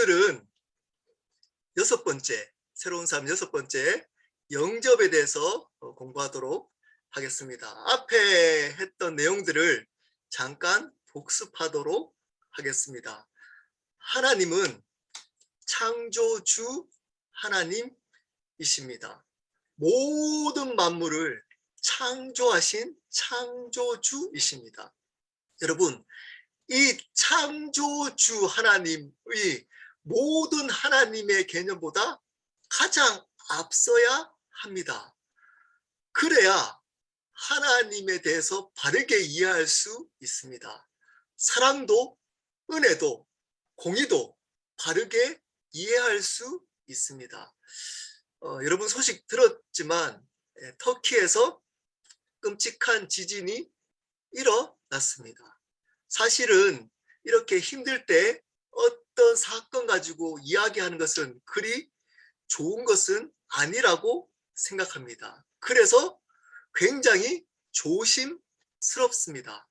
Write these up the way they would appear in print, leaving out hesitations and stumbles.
오늘은 여섯 번째, 새로운 삶 여섯 번째 영접에 대해서 공부하도록 하겠습니다. 앞에 했던 내용들을 잠깐 복습하도록 하겠습니다. 하나님은 창조주 하나님이십니다. 모든 만물을 창조하신 창조주이십니다. 여러분, 이 창조주 하나님의 모든 하나님의 개념보다 가장 앞서야 합니다. 그래야 하나님에 대해서 바르게 이해할 수 있습니다. 사랑도, 은혜도, 공의도 바르게 이해할 수 있습니다. 여러분 소식 들었지만 터키에서 끔찍한 지진이 일어났습니다. 사실은 이렇게 힘들 때 어떤 사건 가지고 이야기하는 것은 그리 좋은 것은 아니라고 생각합니다. 그래서 굉장히 조심스럽습니다.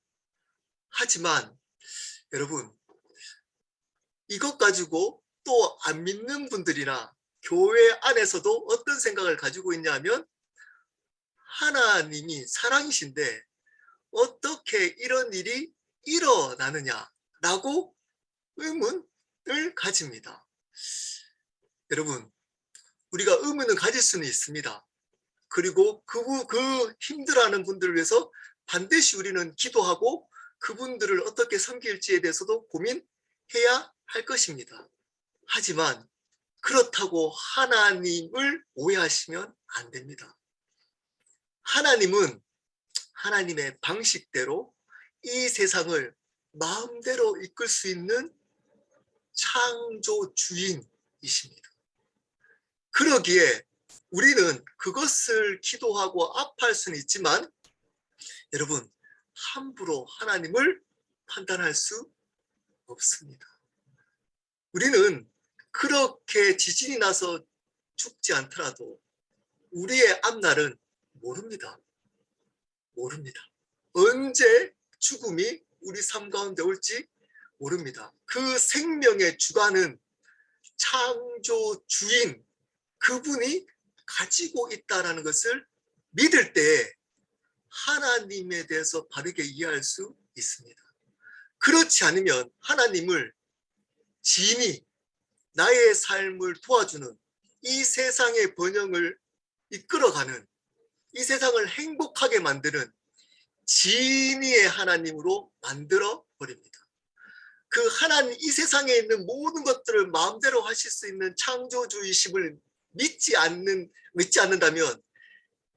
하지만 여러분, 이것 가지고 또 안 믿는 분들이나 교회 안에서도 어떤 생각을 가지고 있냐면 하나님이 사랑이신데 어떻게 이런 일이 일어나느냐라고 의문을 가집니다. 여러분, 우리가 의문을 가질 수는 있습니다. 그리고 그 힘들어하는 분들을 위해서 반드시 우리는 기도하고 그분들을 어떻게 섬길지에 대해서도 고민해야 할 것입니다. 하지만 그렇다고 하나님을 오해하시면 안 됩니다. 하나님은 하나님의 방식대로 이 세상을 마음대로 이끌 수 있는 창조주인이십니다. 그러기에 우리는 그것을 기도하고 아파할 수는 있지만 여러분, 함부로 하나님을 판단할 수 없습니다. 우리는 그렇게 지진이 나서 죽지 않더라도 우리의 앞날은 모릅니다. 언제 죽음이 우리 삶 가운데 올지 모릅니다. 그 생명의 주관은 창조주인 그분이 가지고 있다는 것을 믿을 때 하나님에 대해서 바르게 이해할 수 있습니다. 그렇지 않으면 하나님을 지인이 나의 삶을 도와주는 이 세상의 번영을 이끌어가는 이 세상을 행복하게 만드는 진리의 하나님으로 만들어 버립니다. 그 하나님, 이 세상에 있는 모든 것들을 마음대로 하실 수 있는 창조주이심을 믿지 않는다면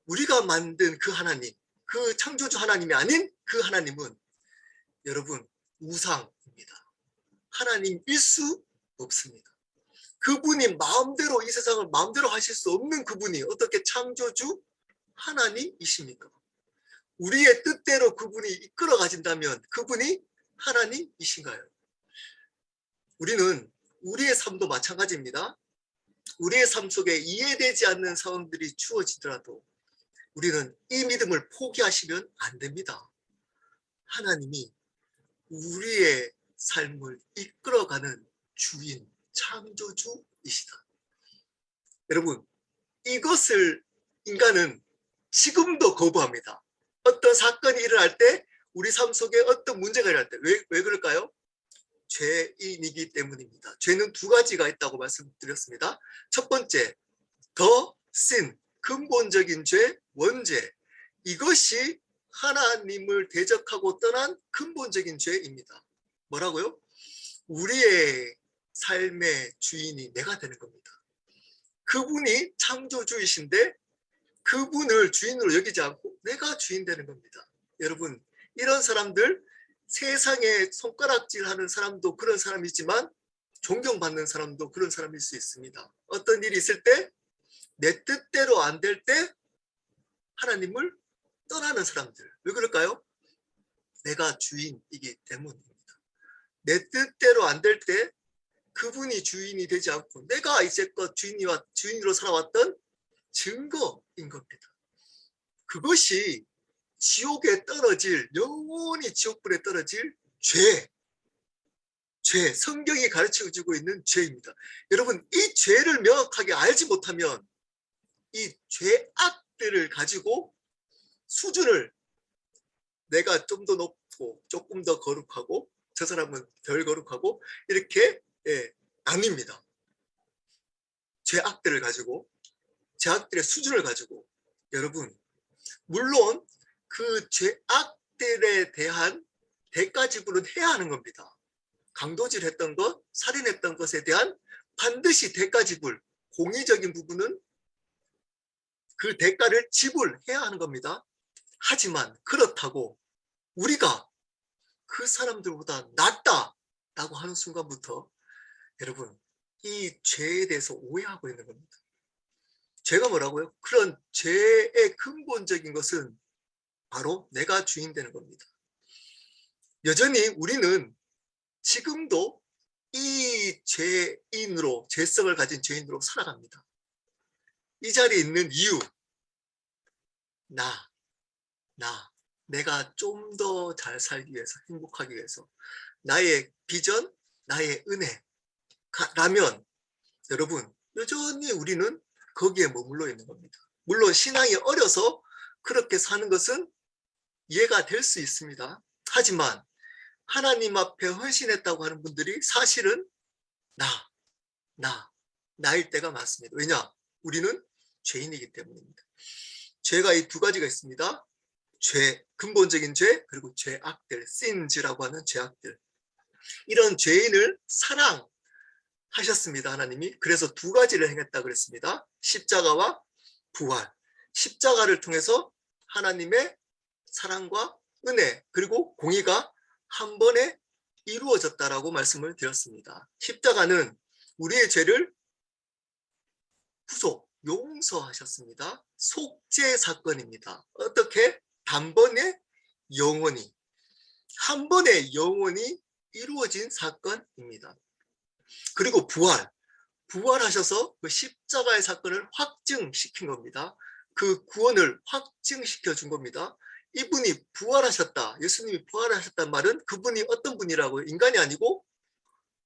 우리가 만든 그 하나님, 그 창조주 하나님이 아닌 그 하나님은 여러분 우상입니다. 하나님일 수 없습니다. 그분이 마음대로 이 세상을 마음대로 하실 수 없는 그분이 어떻게 창조주 하나님이십니까? 우리의 뜻대로 그분이 이끌어 가진다면 그분이 하나님이신가요? 우리는 우리의 삶도 마찬가지입니다. 우리의 삶 속에 이해되지 않는 상황들이 주어지더라도 우리는 이 믿음을 포기하시면 안 됩니다. 하나님이 우리의 삶을 이끌어가는 주인, 창조주이시다. 여러분, 이것을 인간은 지금도 거부합니다. 어떤 사건이 일어날 때 우리 삶 속에 어떤 문제가 일어날 때 왜 그럴까요? 죄인이기 때문입니다. 죄는 두 가지가 있다고 말씀드렸습니다. 첫 번째, the sin, 근본적인 죄, 원죄. 이것이 하나님을 대적하고 떠난 근본적인 죄입니다. 뭐라고요? 우리의 삶의 주인이 내가 되는 겁니다. 그분이 창조주이신데 그분을 주인으로 여기지 않고 내가 주인 되는 겁니다. 여러분, 이런 사람들, 세상에 손가락질하는 사람도 그런 사람이지만 존경받는 사람도 그런 사람일 수 있습니다. 어떤 일이 있을 때 내 뜻대로 안 될 때 하나님을 떠나는 사람들. 왜 그럴까요? 내가 주인이기 때문입니다. 내 뜻대로 안 될 때 그분이 주인이 되지 않고 내가 이제껏 주인으로 살아왔던 증거인 겁니다. 그것이 지옥에 떨어질, 영원히 지옥불에 떨어질 죄. 죄, 성경이 가르쳐주고 있는 죄입니다. 여러분, 이 죄를 명확하게 알지 못하면 이 죄악들을 가지고 수준을 내가 좀 더 높고 조금 더 거룩하고 저 사람은 덜 거룩하고 이렇게 나뉩니다. 죄악들을 가지고, 죄악들의 수준을 가지고. 여러분, 물론 그 죄악들에 대한 대가 지불은 해야 하는 겁니다. 강도질 했던 것, 살인했던 것에 대한 반드시 대가 지불, 공의적인 부분은 그 대가를 지불해야 하는 겁니다. 하지만 그렇다고 우리가 그 사람들보다 낫다라고 하는 순간부터 여러분, 이 죄에 대해서 오해하고 있는 겁니다. 죄가 뭐라고요? 그런 죄의 근본적인 것은 바로 내가 주인 되는 겁니다. 여전히 우리는 지금도 이 죄인으로, 죄성을 가진 죄인으로 살아갑니다. 이 자리에 있는 이유, 내가 좀 더 잘 살기 위해서, 행복하기 위해서, 나의 비전, 나의 은혜라면 여러분, 여전히 우리는 거기에 머물러 있는 겁니다. 물론 신앙이 어려서 그렇게 사는 것은 이해가 될 수 있습니다. 하지만 하나님 앞에 헌신했다고 하는 분들이 사실은 나일 때가 많습니다. 왜냐? 우리는 죄인이기 때문입니다. 죄가 이 두 가지가 있습니다. 죄, 근본적인 죄, 그리고 죄악들, sins라고 하는 죄악들. 이런 죄인을 사랑하셨습니다, 하나님이. 그래서 두 가지를 행했다 그랬습니다. 십자가와 부활. 십자가를 통해서 하나님의 사랑과 은혜, 그리고 공의가 한 번에 이루어졌다라고 말씀을 드렸습니다. 십자가는 우리의 죄를 구속, 용서하셨습니다. 속죄 사건입니다. 어떻게? 단번에 영원히, 한 번에 영원히 이루어진 사건입니다. 그리고 부활하셔서 그 십자가의 사건을 확증시킨 겁니다. 그 구원을 확증시켜 준 겁니다. 이분이 부활하셨다, 예수님이 부활하셨다는 말은 그분이 어떤 분이라고요? 인간이 아니고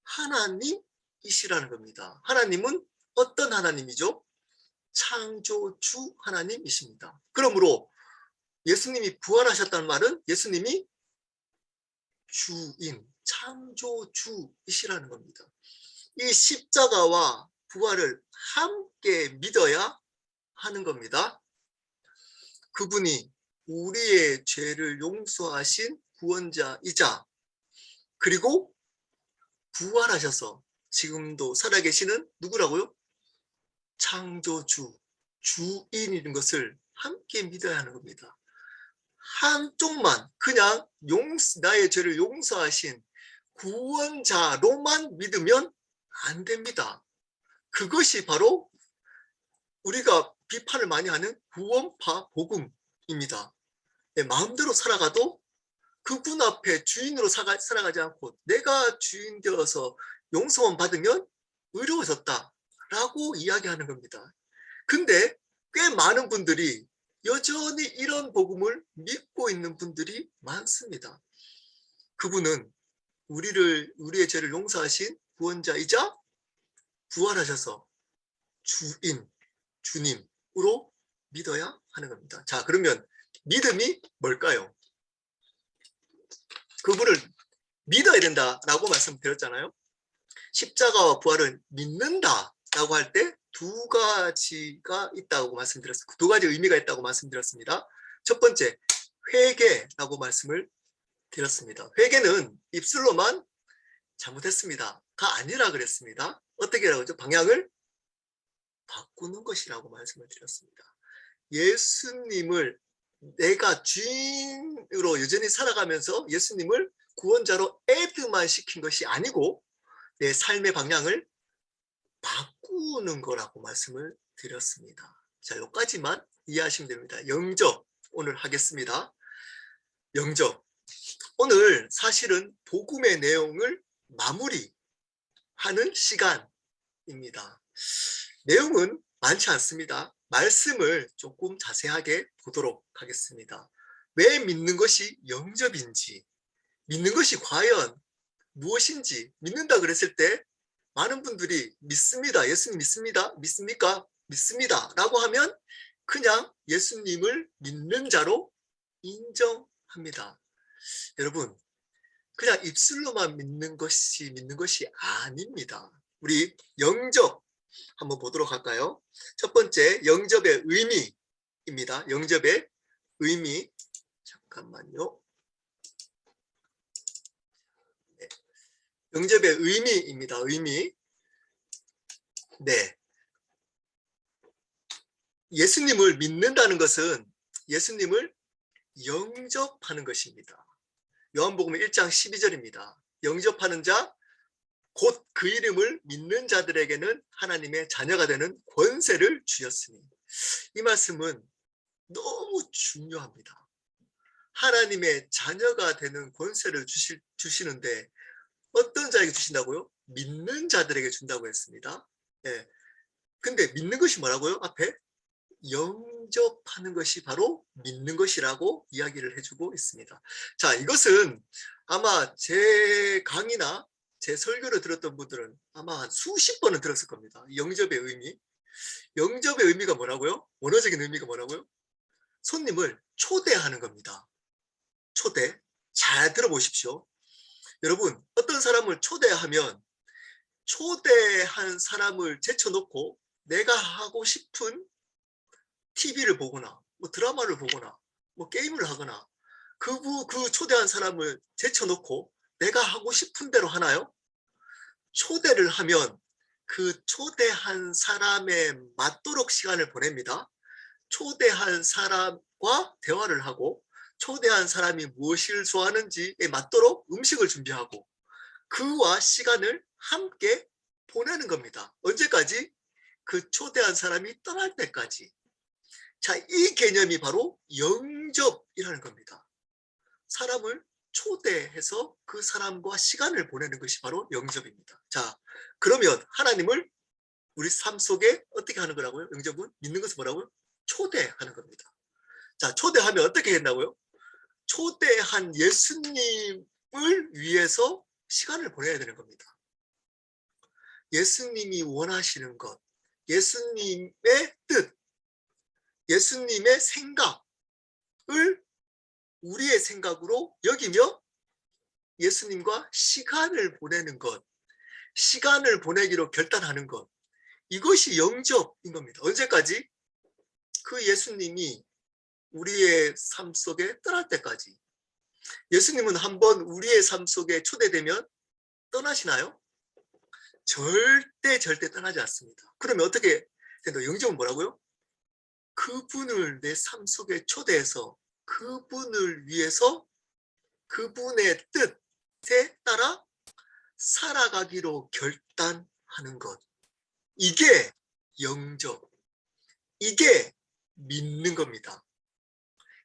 하나님이시라는 겁니다. 하나님은 어떤 하나님이죠? 창조주 하나님이십니다. 그러므로 예수님이 부활하셨다는 말은 예수님이 주인, 창조주이시라는 겁니다. 이 십자가와 부활을 함께 믿어야 하는 겁니다. 그분이 우리의 죄를 용서하신 구원자이자 그리고 부활하셔서 지금도 살아계시는 누구라고요? 창조주, 주인인 것을 함께 믿어야 하는 겁니다. 한쪽만 그냥 나의 죄를 용서하신 구원자로만 믿으면 안 됩니다. 그것이 바로 우리가 비판을 많이 하는 구원파 복음입니다. 마음대로 살아가도 그분 앞에 주인으로 살아가지 않고 내가 주인 되어서 용서만 받으면 의로워졌다라고 이야기하는 겁니다. 근데 꽤 많은 분들이 여전히 이런 복음을 믿고 있는 분들이 많습니다. 그분은 우리의 죄를 용서하신 구원자이자 부활하셔서 주님으로 믿어야 하는 겁니다. 자, 그러면 믿음이 뭘까요? 그분을 믿어야 된다라고 말씀드렸잖아요. 십자가와 부활을 믿는다라고 할 때 두 가지가 있다고 말씀드렸습니다. 두 가지 의미가 있다고 말씀드렸습니다. 첫 번째, 회개라고 말씀을 드렸습니다. 회개는 입술로만 잘못했습니다가 아니라 그랬습니다. 어떻게 라고 하죠? 방향을 바꾸는 것이라고 말씀을 드렸습니다. 예수님을 내가 주인으로 여전히 살아가면서 예수님을 구원자로 애드만 시킨 것이 아니고 내 삶의 방향을 바꾸는 거라고 말씀을 드렸습니다. 자, 여기까지만 이해하시면 됩니다. 영접 오늘 하겠습니다. 영접. 오늘 사실은 복음의 내용을 마무리하는 시간입니다. 내용은 많지 않습니다. 말씀을 조금 자세하게 보도록 하겠습니다. 왜 믿는 것이 영접인지, 믿는 것이 과연 무엇인지 믿는다 그랬을 때 많은 분들이 믿습니다. 예수님 믿습니다. 믿습니까? 믿습니다. 라고 하면 그냥 예수님을 믿는 자로 인정합니다. 여러분, 그냥 입술로만 믿는 것이 아닙니다. 우리 영접 한번 보도록 할까요? 첫 번째, 영접의 의미입니다. 영접의 의미. 잠깐만요. 네. 영접의 의미입니다. 의미. 네. 예수님을 믿는다는 것은 예수님을 영접하는 것입니다. 요한복음 1장 12절입니다. 영접하는 자, 곧 그 이름을 믿는 자들에게는 하나님의 자녀가 되는 권세를 주셨으니. 이 말씀은 너무 중요합니다. 하나님의 자녀가 되는 권세를 주시는데 어떤 자에게 주신다고요? 믿는 자들에게 준다고 했습니다. 예. 근데 믿는 것이 뭐라고요? 앞에 영접하는 것이 바로 믿는 것이라고 이야기를 해주고 있습니다. 자, 이것은 아마 제 강의나 제 설교를 들었던 분들은 아마 한 수십 번은 들었을 겁니다. 영접의 의미. 영접의 의미가 뭐라고요? 원어적인 의미가 뭐라고요? 손님을 초대하는 겁니다. 초대. 잘 들어보십시오. 여러분, 어떤 사람을 초대하면 초대한 사람을 제쳐놓고 내가 하고 싶은 TV를 보거나 뭐 드라마를 보거나 뭐 게임을 하거나 그 초대한 사람을 제쳐놓고 내가 하고 싶은 대로 하나요? 초대를 하면 그 초대한 사람에 맞도록 시간을 보냅니다. 초대한 사람과 대화를 하고 초대한 사람이 무엇을 좋아하는지에 맞도록 음식을 준비하고 그와 시간을 함께 보내는 겁니다. 언제까지? 그 초대한 사람이 떠날 때까지. 자, 이 개념이 바로 영접이라는 겁니다. 사람을 초대해서 그 사람과 시간을 보내는 것이 바로 영접입니다. 자, 그러면 하나님을 우리 삶 속에 어떻게 하는 거라고요? 영접은 믿는 것은 뭐라고요? 초대하는 겁니다. 자, 초대하면 어떻게 했나고요? 초대한 예수님을 위해서 시간을 보내야 되는 겁니다. 예수님이 원하시는 것, 예수님의 뜻, 예수님의 생각을 우리의 생각으로 여기며 예수님과 시간을 보내는 것, 시간을 보내기로 결단하는 것, 이것이 영접인 겁니다. 언제까지? 그 예수님이 우리의 삶 속에 떠날 때까지. 예수님은 한번 우리의 삶 속에 초대되면 떠나시나요? 절대 떠나지 않습니다. 그러면 어떻게 된다? 영접은 뭐라고요? 그분을 내 삶 속에 초대해서 그분을 위해서 그분의 뜻에 따라 살아가기로 결단하는 것. 이게 영접. 이게 믿는 겁니다.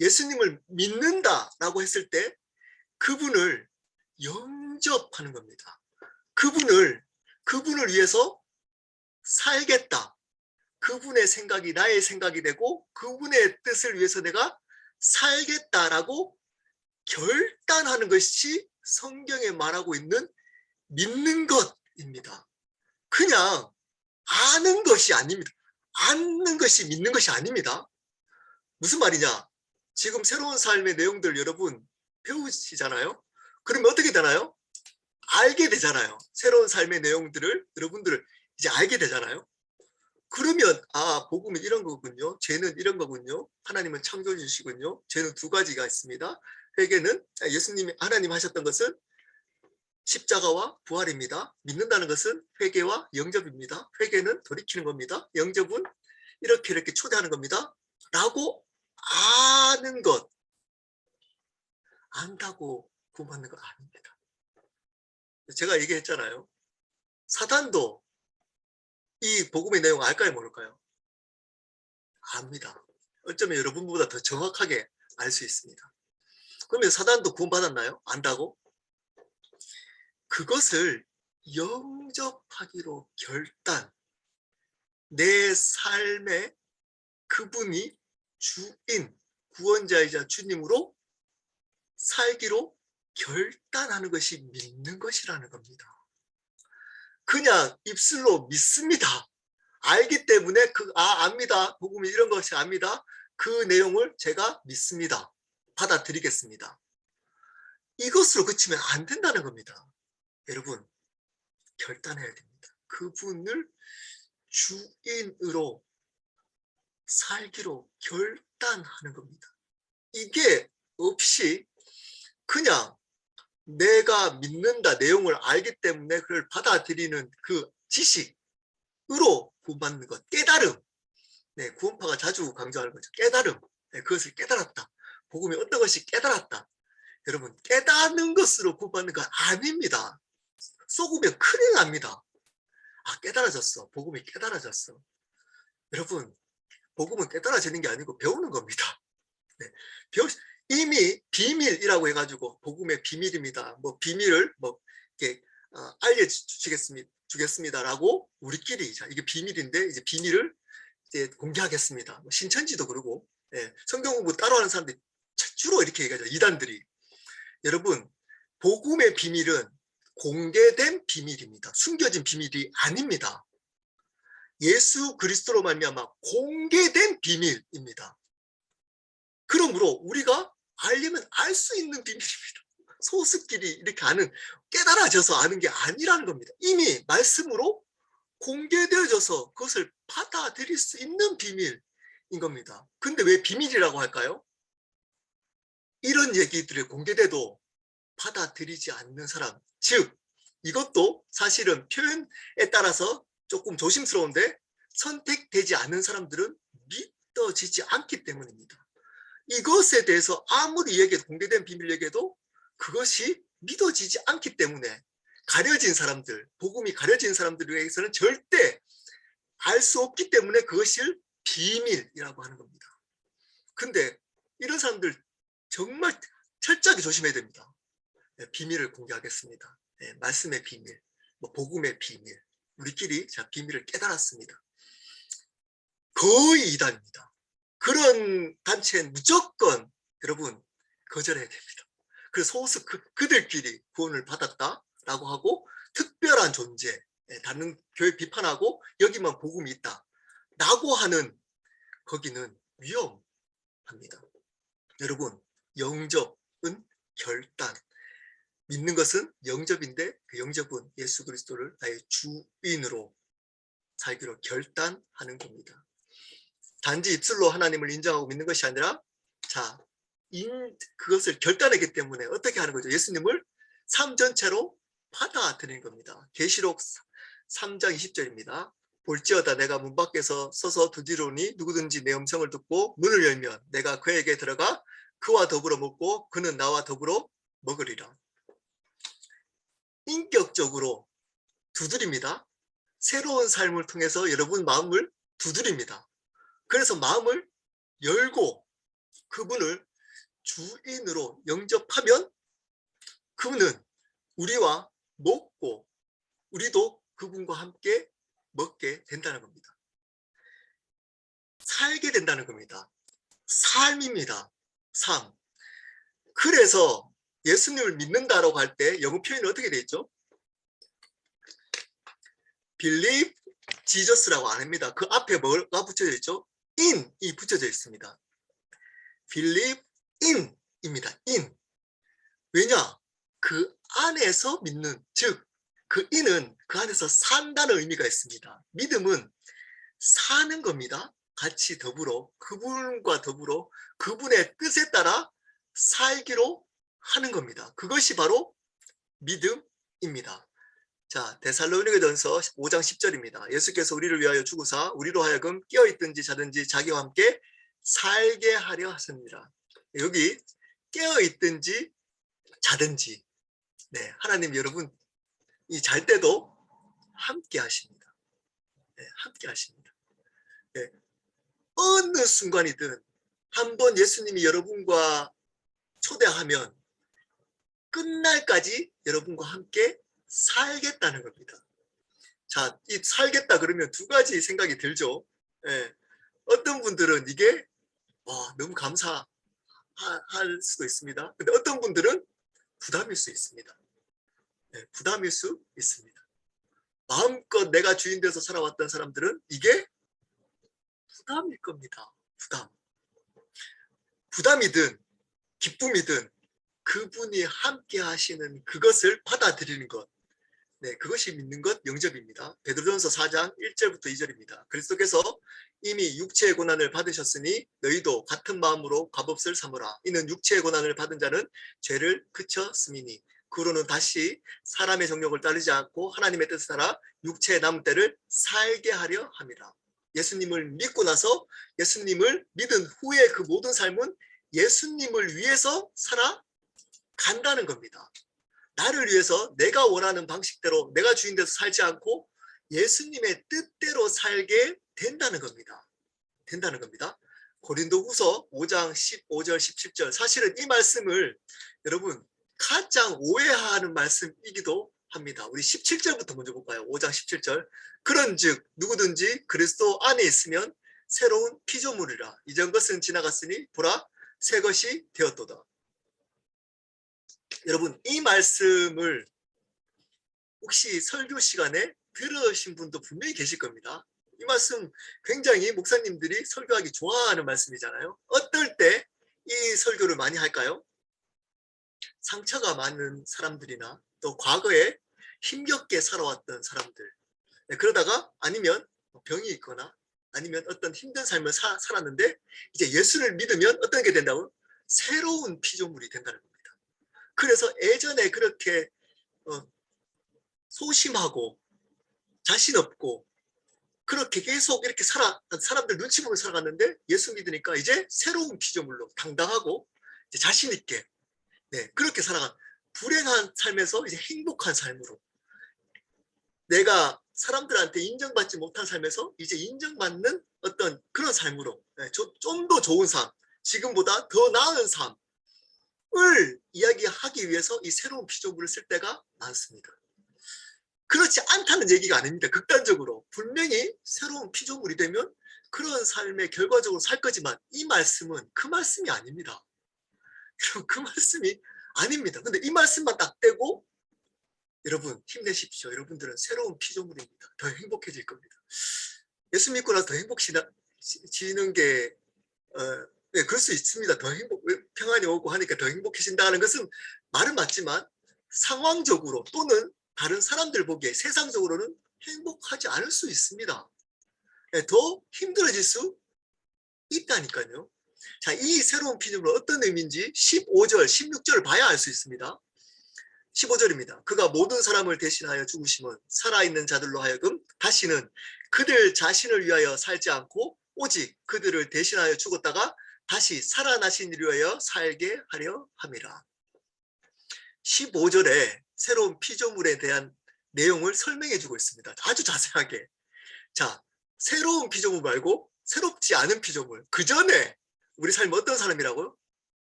예수님을 믿는다라고 했을 때 그분을 영접하는 겁니다. 그분을 위해서 살겠다. 그분의 생각이 나의 생각이 되고 그분의 뜻을 위해서 내가 살겠다라고 결단하는 것이 성경에 말하고 있는 믿는 것입니다. 그냥 아는 것이 아닙니다. 아는 것이 믿는 것이 아닙니다. 무슨 말이냐? 지금 새로운 삶의 내용들 여러분 배우시잖아요. 그러면 어떻게 되나요? 알게 되잖아요. 새로운 삶의 내용들을 여러분들 이제 알게 되잖아요. 그러면 복음은 이런 거군요. 죄는 이런 거군요. 하나님은 창조주시군요. 죄는 두 가지가 있습니다. 회개는 예수님이 하나님 하셨던 것은 십자가와 부활입니다. 믿는다는 것은 회개와 영접입니다. 회개는 돌이키는 겁니다. 영접은 이렇게 초대하는 겁니다. 라고 아는 것. 안다고 구원받는 거 아닙니다. 제가 얘기했잖아요. 사단도 이 복음의 내용 알까요, 모를까요? 압니다. 어쩌면 여러분보다 더 정확하게 알 수 있습니다. 그러면 사단도 구원받았나요? 안다고? 그것을 영접하기로 결단. 내 삶에 그분이 주인, 구원자이자 주님으로 살기로 결단하는 것이 믿는 것이라는 겁니다. 그냥 입술로 믿습니다. 알기 때문에 압니다. 복음이 이런 것이 압니다. 그 내용을 제가 믿습니다. 받아들이겠습니다. 이것으로 그치면 안 된다는 겁니다. 여러분, 결단해야 됩니다. 그분을 주인으로 살기로 결단하는 겁니다. 이게 없이 그냥 내가 믿는다 내용을 알기 때문에 그걸 받아들이는 그 지식으로 구원받는 것, 깨달음. 네, 구원파가 자주 강조하는 거죠. 깨달음. 네, 그것을 깨달았다. 복음이 어떤 것이 깨달았다. 여러분, 깨닫는 것으로 구원받는 건 아닙니다. 쏘으면 큰일 납니다. 깨달아졌어. 복음이 깨달아졌어. 여러분, 복음은 깨달아지는 게 아니고 배우는 겁니다. 네, 이미 비밀이라고 해가지고 복음의 비밀입니다. 뭐 비밀을 뭐 이렇게 알려주겠습니다라고 우리끼리 이게 비밀인데 이제 비밀을 이제 공개하겠습니다. 뭐 신천지도 그러고 성경 공부 따로 하는 사람들이 주로 이렇게 얘기하죠. 이단들이. 여러분, 복음의 비밀은 공개된 비밀입니다. 숨겨진 비밀이 아닙니다. 예수 그리스도로 말미암아 공개된 비밀입니다. 그러므로 우리가 알려면 알 수 있는 비밀입니다. 소수끼리 이렇게 아는, 깨달아져서 아는 게 아니라는 겁니다. 이미 말씀으로 공개되어져서 그것을 받아들일 수 있는 비밀인 겁니다. 근데 왜 비밀이라고 할까요? 이런 얘기들이 공개돼도 받아들이지 않는 사람, 즉 이것도 사실은 표현에 따라서 조금 조심스러운데 선택되지 않는 사람들은 믿어지지 않기 때문입니다. 이것에 대해서 아무리 얘기해도, 공개된 비밀 얘기해도 그것이 믿어지지 않기 때문에 가려진 사람들, 복음이 가려진 사람들에게서는 절대 알 수 없기 때문에 그것을 비밀이라고 하는 겁니다. 근데 이런 사람들 정말 철저하게 조심해야 됩니다. 비밀을 공개하겠습니다. 말씀의 비밀, 복음의 비밀, 우리끼리 비밀을 깨달았습니다. 거의 이단입니다. 그런 단체는 무조건 여러분 거절해야 됩니다. 그래서 소수 그들끼리 구원을 받았다라고 하고 특별한 존재, 다른 교회 비판하고 여기만 복음이 있다 라고 하는, 거기는 위험합니다. 여러분, 영접은 결단, 믿는 것은 영접인데 그 영접은 예수 그리스도를 나의 주인으로 살기로 결단하는 겁니다. 단지 입술로 하나님을 인정하고 믿는 것이 아니라 그것을 결단하기 때문에 어떻게 하는 거죠? 예수님을 삶 전체로 받아들이는 겁니다. 계시록 3장 20절입니다. 볼지어다 내가 문 밖에서 서서 두드리오니 누구든지 내 음성을 듣고 문을 열면 내가 그에게 들어가 그와 더불어 먹고 그는 나와 더불어 먹으리라. 인격적으로 두드립니다. 새로운 삶을 통해서 여러분 마음을 두드립니다. 그래서 마음을 열고 그분을 주인으로 영접하면 그분은 우리와 먹고 우리도 그분과 함께 먹게 된다는 겁니다. 살게 된다는 겁니다. 삶입니다. 삶. 그래서 예수님을 믿는다라고 할 때 영어 표현이 어떻게 되어 있죠? Believe Jesus라고 안 합니다. 그 앞에 뭐가 붙여져 있죠? in이 붙여져 있습니다. Believe in입니다. in. 왜냐? 그 안에서 믿는, 즉 그 in은 그 안에서 산다는 의미가 있습니다. 믿음은 사는 겁니다. 같이 더불어, 그분과 더불어 그분의 뜻에 따라 살기로 하는 겁니다. 그것이 바로 믿음입니다. 자, 데살로니가전서 5장 10절입니다. 예수께서 우리를 위하여 죽으사 우리로 하여금 깨어있든지 자든지 자기와 함께 살게 하려 하십니다. 여기 깨어있든지 자든지, 하나님 여러분 이 잘 때도 함께 하십니다. 함께 하십니다. 어느 순간이든 한번 예수님이 여러분과 초대하면 끝날까지 여러분과 함께 살겠다는 겁니다. 자, 이 살겠다 그러면 두 가지 생각이 들죠. 어떤 분들은 이게 너무 감사할 수도 있습니다. 근데 어떤 분들은 부담일 수 있습니다. 네, 부담일 수 있습니다. 마음껏 내가 주인 되어서 살아왔던 사람들은 이게 부담일 겁니다. 부담. 부담이든 기쁨이든 그분이 함께 하시는 그것을 받아들이는 것. 네, 그것이 믿는 것 영접입니다. 베드로전서 4장 1절부터 2절입니다. 그리스도께서 이미 육체의 고난을 받으셨으니 너희도 같은 마음으로 값없을 삼으라. 이는 육체의 고난을 받은 자는 죄를 그쳤음이니 그로는 다시 사람의 정욕을 따르지 않고 하나님의 뜻을 따라 육체의 남은 때를 살게 하려 함이라. 예수님을 믿고 나서 예수님을 믿은 후에 그 모든 삶은 예수님을 위해서 살아간다는 겁니다. 나를 위해서 내가 원하는 방식대로 내가 주인 돼서 살지 않고 예수님의 뜻대로 살게 된다는 겁니다. 된다는 겁니다. 고린도후서 5장 15절 17절 사실은 이 말씀을 여러분 가장 오해하는 말씀이기도 합니다. 우리 17절부터 먼저 볼까요? 5장 17절 그런즉 누구든지 그리스도 안에 있으면 새로운 피조물이라 이전 것은 지나갔으니 보라 새 것이 되었도다. 여러분 이 말씀을 혹시 설교 시간에 들으신 분도 분명히 계실 겁니다. 이 말씀 굉장히 목사님들이 설교하기 좋아하는 말씀이잖아요. 어떨 때 이 설교를 많이 할까요? 상처가 많은 사람들이나 또 과거에 힘겹게 살아왔던 사람들 그러다가 아니면 병이 있거나 아니면 어떤 힘든 삶을 살았는데 이제 예수를 믿으면 어떤 게 된다고요? 새로운 피조물이 된다는 겁니다. 그래서 예전에 그렇게 소심하고 자신 없고 그렇게 계속 이렇게 사람들 눈치 보며 살아갔는데 예수 믿으니까 이제 새로운 피조물로 당당하고 이제 자신 있게 그렇게 살아간 불행한 삶에서 이제 행복한 삶으로 내가 사람들한테 인정받지 못한 삶에서 이제 인정받는 어떤 그런 삶으로 좀 더 좋은 삶, 지금보다 더 나은 삶을 이야기하기 위해서 이 새로운 피조물을 쓸 때가 많습니다. 그렇지 않다는 얘기가 아닙니다. 극단적으로 분명히 새로운 피조물이 되면 그런 삶에 결과적으로 살 거지만 이 말씀은 그 말씀이 아닙니다. 여러분 그 말씀이 아닙니다. 근데 이 말씀만 딱 떼고 여러분 힘내십시오. 여러분들은 새로운 피조물입니다. 더 행복해질 겁니다. 예수 믿고 나서 더 행복해지는 게 네, 그럴 수 있습니다. 더 평안이 오고 하니까 더 행복해진다는 것은 말은 맞지만 상황적으로 또는 다른 사람들 보기에 세상적으로는 행복하지 않을 수 있습니다. 네, 더 힘들어질 수 있다니까요. 자, 이 새로운 피조물은 어떤 의미인지 15절, 16절을 봐야 알 수 있습니다. 15절입니다. 그가 모든 사람을 대신하여 죽으심은 살아있는 자들로 하여금 다시는 그들 자신을 위하여 살지 않고 오직 그들을 대신하여 죽었다가 다시 살아나신 이를 위하여 살게 하려 함이라. 15절에 새로운 피조물에 대한 내용을 설명해 주고 있습니다. 아주 자세하게. 자, 새로운 피조물 말고 새롭지 않은 피조물. 그 전에 우리 삶이 어떤 사람이라고요?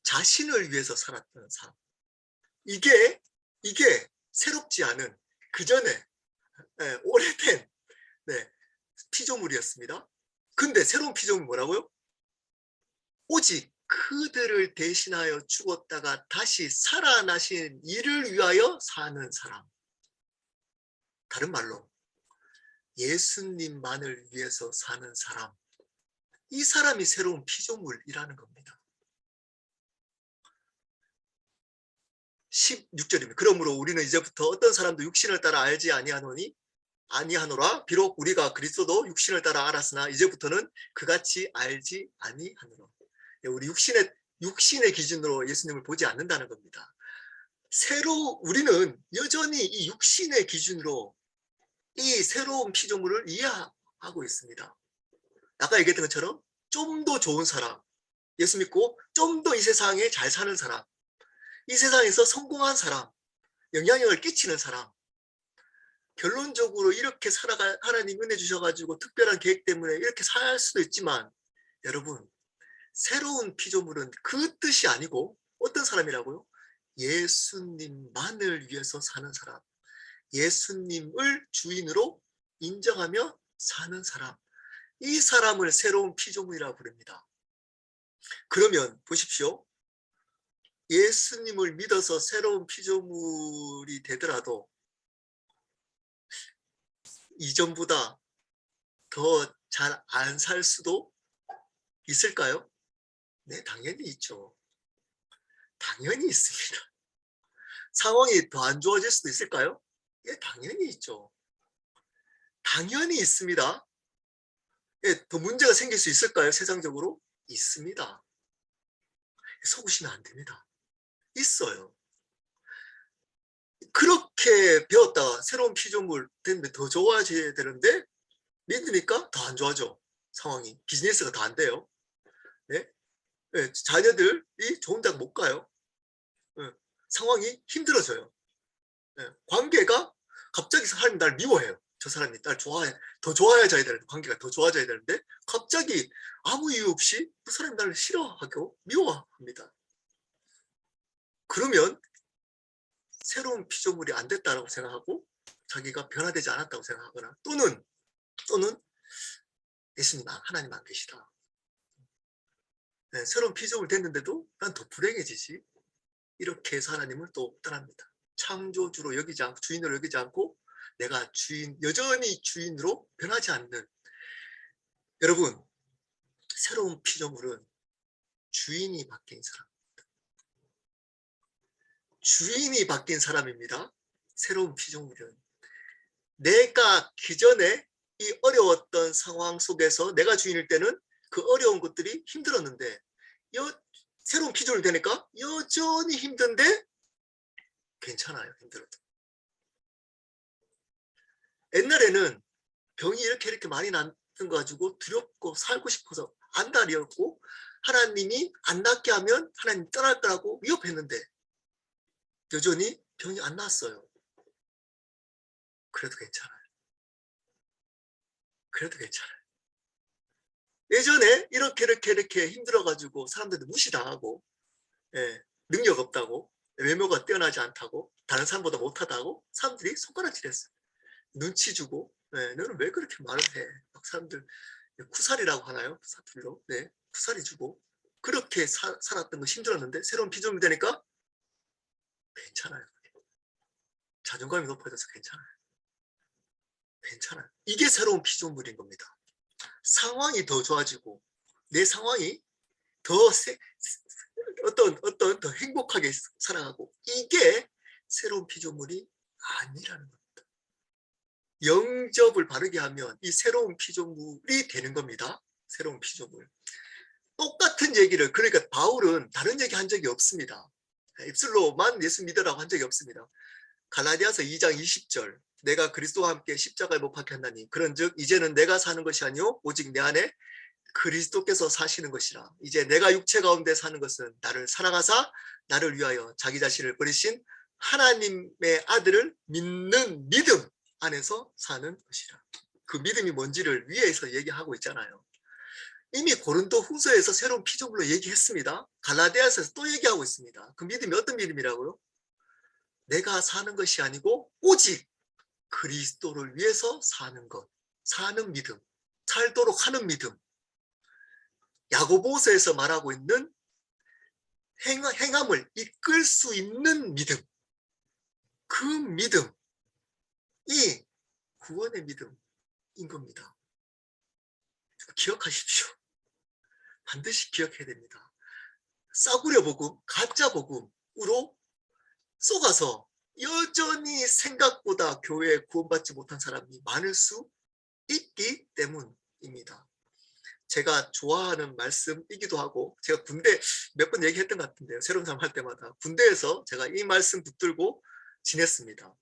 자신을 위해서 살았던 삶. 이게 새롭지 않은 그 전에 오래된 피조물이었습니다. 근데 새로운 피조물은 뭐라고요? 오직 그들을 대신하여 죽었다가 다시 살아나신 이를 위하여 사는 사람. 다른 말로 예수님만을 위해서 사는 사람. 이 사람이 새로운 피조물이라는 겁니다. 16절입니다. 그러므로 우리는 이제부터 어떤 사람도 육신을 따라 알지 아니하노라. 비록 우리가 그리스도도 육신을 따라 알았으나 이제부터는 그같이 알지 아니하노라. 우리 육신의 기준으로 예수님을 보지 않는다는 겁니다. 우리는 여전히 이 육신의 기준으로 이 새로운 피조물을 이해하고 있습니다. 아까 얘기했던 것처럼 좀 더 좋은 사람, 예수 믿고 좀 더 이 세상에 잘 사는 사람, 이 세상에서 성공한 사람, 영향력을 끼치는 사람, 결론적으로 이렇게 하나님 은혜 주셔가지고 특별한 계획 때문에 이렇게 살 수도 있지만 여러분 새로운 피조물은 그 뜻이 아니고 어떤 사람이라고요? 예수님만을 위해서 사는 사람, 예수님을 주인으로 인정하며 사는 사람, 이 사람을 새로운 피조물이라고 부릅니다. 그러면 보십시오. 예수님을 믿어서 새로운 피조물이 되더라도 이전보다 더 잘 안 살 수도 있을까요? 네, 당연히 있죠. 당연히 있습니다. 상황이 더 안 좋아질 수도 있을까요? 예, 당연히 있죠. 당연히 있습니다. 예, 더 문제가 생길 수 있을까요? 세상적으로? 있습니다. 속으시면 안 됩니다. 있어요. 그렇게 배웠다가 새로운 피조물 됐는데 더 좋아져야 되는데 믿으니까 더 안 좋아져. 상황이. 비즈니스가 더 안 돼요. 네? 네, 자녀들이 좋은 대학 못 가요. 네, 상황이 힘들어져요. 네, 관계가 갑자기 사람이 날 미워해요. 저 사람이 날 좋아해. 더 좋아져야 되는데, 관계가 더 좋아져야 되는데 갑자기 아무 이유 없이 그 사람이 나를 싫어하고 미워합니다. 그러면 새로운 피조물이 안 됐다고 생각하고 자기가 변화되지 않았다고 생각하거나 또는 예수님 하나님 안 계시다. 네, 새로운 피조물 됐는데도 난 더 불행해지지. 이렇게 해서 하나님을 또 떠납니다. 창조주로 여기지 않고 주인으로 여기지 않고 내가 여전히 주인으로 변하지 않는. 여러분, 새로운 피조물은 주인이 바뀐 사람. 주인이 바뀐 사람입니다. 새로운 피조물은. 내가 기존에 이 어려웠던 상황 속에서 내가 주인일 때는 그 어려운 것들이 힘들었는데 새로운 피조물이 되니까 여전히 힘든데 괜찮아요. 힘들어도. 옛날에는 병이 이렇게 많이 났던 거 가지고 두렵고 살고 싶어서 안달이었고 하나님이 안 낫게 하면 하나님 떠날 거라고 위협했는데 여전히 병이 안 났어요. 그래도 괜찮아요. 그래도 괜찮아요. 예전에 이렇게 힘들어가지고 사람들도 무시당하고, 예, 능력 없다고, 외모가 뛰어나지 않다고, 다른 사람보다 못하다고 사람들이 손가락질했어요. 눈치 주고, 예, 너는 왜 그렇게 말을 해? 막 사람들 쿠살이라고 하나요? 사투리로, 네, 쿠살이 주고 그렇게 살았던 거 힘들었는데 새로운 피조물이 되니까 괜찮아요. 자존감이 높아져서 괜찮아요. 괜찮아요. 이게 새로운 피조물인 겁니다. 상황이 더 좋아지고 내 상황이 더 어떤 더 행복하게 살아가고 이게 새로운 피조물이 아니라는 겁니다. 영접을 바르게 하면 이 새로운 피조물이 되는 겁니다. 새로운 피조물. 똑같은 얘기를, 그러니까 바울은 다른 얘기 한 적이 없습니다. 입술로만 예수 믿으라고 한 적이 없습니다. 갈라디아서 2장 20절, 내가 그리스도와 함께 십자가에 못 박혔나니 그런즉 이제는 내가 사는 것이 아니요 오직 내 안에 그리스도께서 사시는 것이라. 이제 내가 육체 가운데 사는 것은 나를 사랑하사 나를 위하여 자기 자신을 버리신 하나님의 아들을 믿는 믿음 안에서 사는 것이라. 그 믿음이 뭔지를 위에서 얘기하고 있잖아요. 이미 고린도 후서에서 새로운 피조물로 얘기했습니다. 갈라디아서에서 또 얘기하고 있습니다. 그 믿음이 어떤 믿음이라고요? 내가 사는 것이 아니고 오직 그리스도를 위해서 사는 것, 사는 믿음, 살도록 하는 믿음. 야고보서에서 말하고 있는 행함을 이끌 수 있는 믿음. 그 믿음이 구원의 믿음인 겁니다. 기억하십시오. 반드시 기억해야 됩니다. 싸구려 복음, 가짜 복음으로 속아서 여전히 생각보다 교회에 구원받지 못한 사람이 많을 수 있기 때문입니다. 제가 좋아하는 말씀이기도 하고 제가 군대 몇 번 얘기했던 것 같은데요. 새로운 사람 할 때마다 군대에서 제가 이 말씀 붙들고 지냈습니다.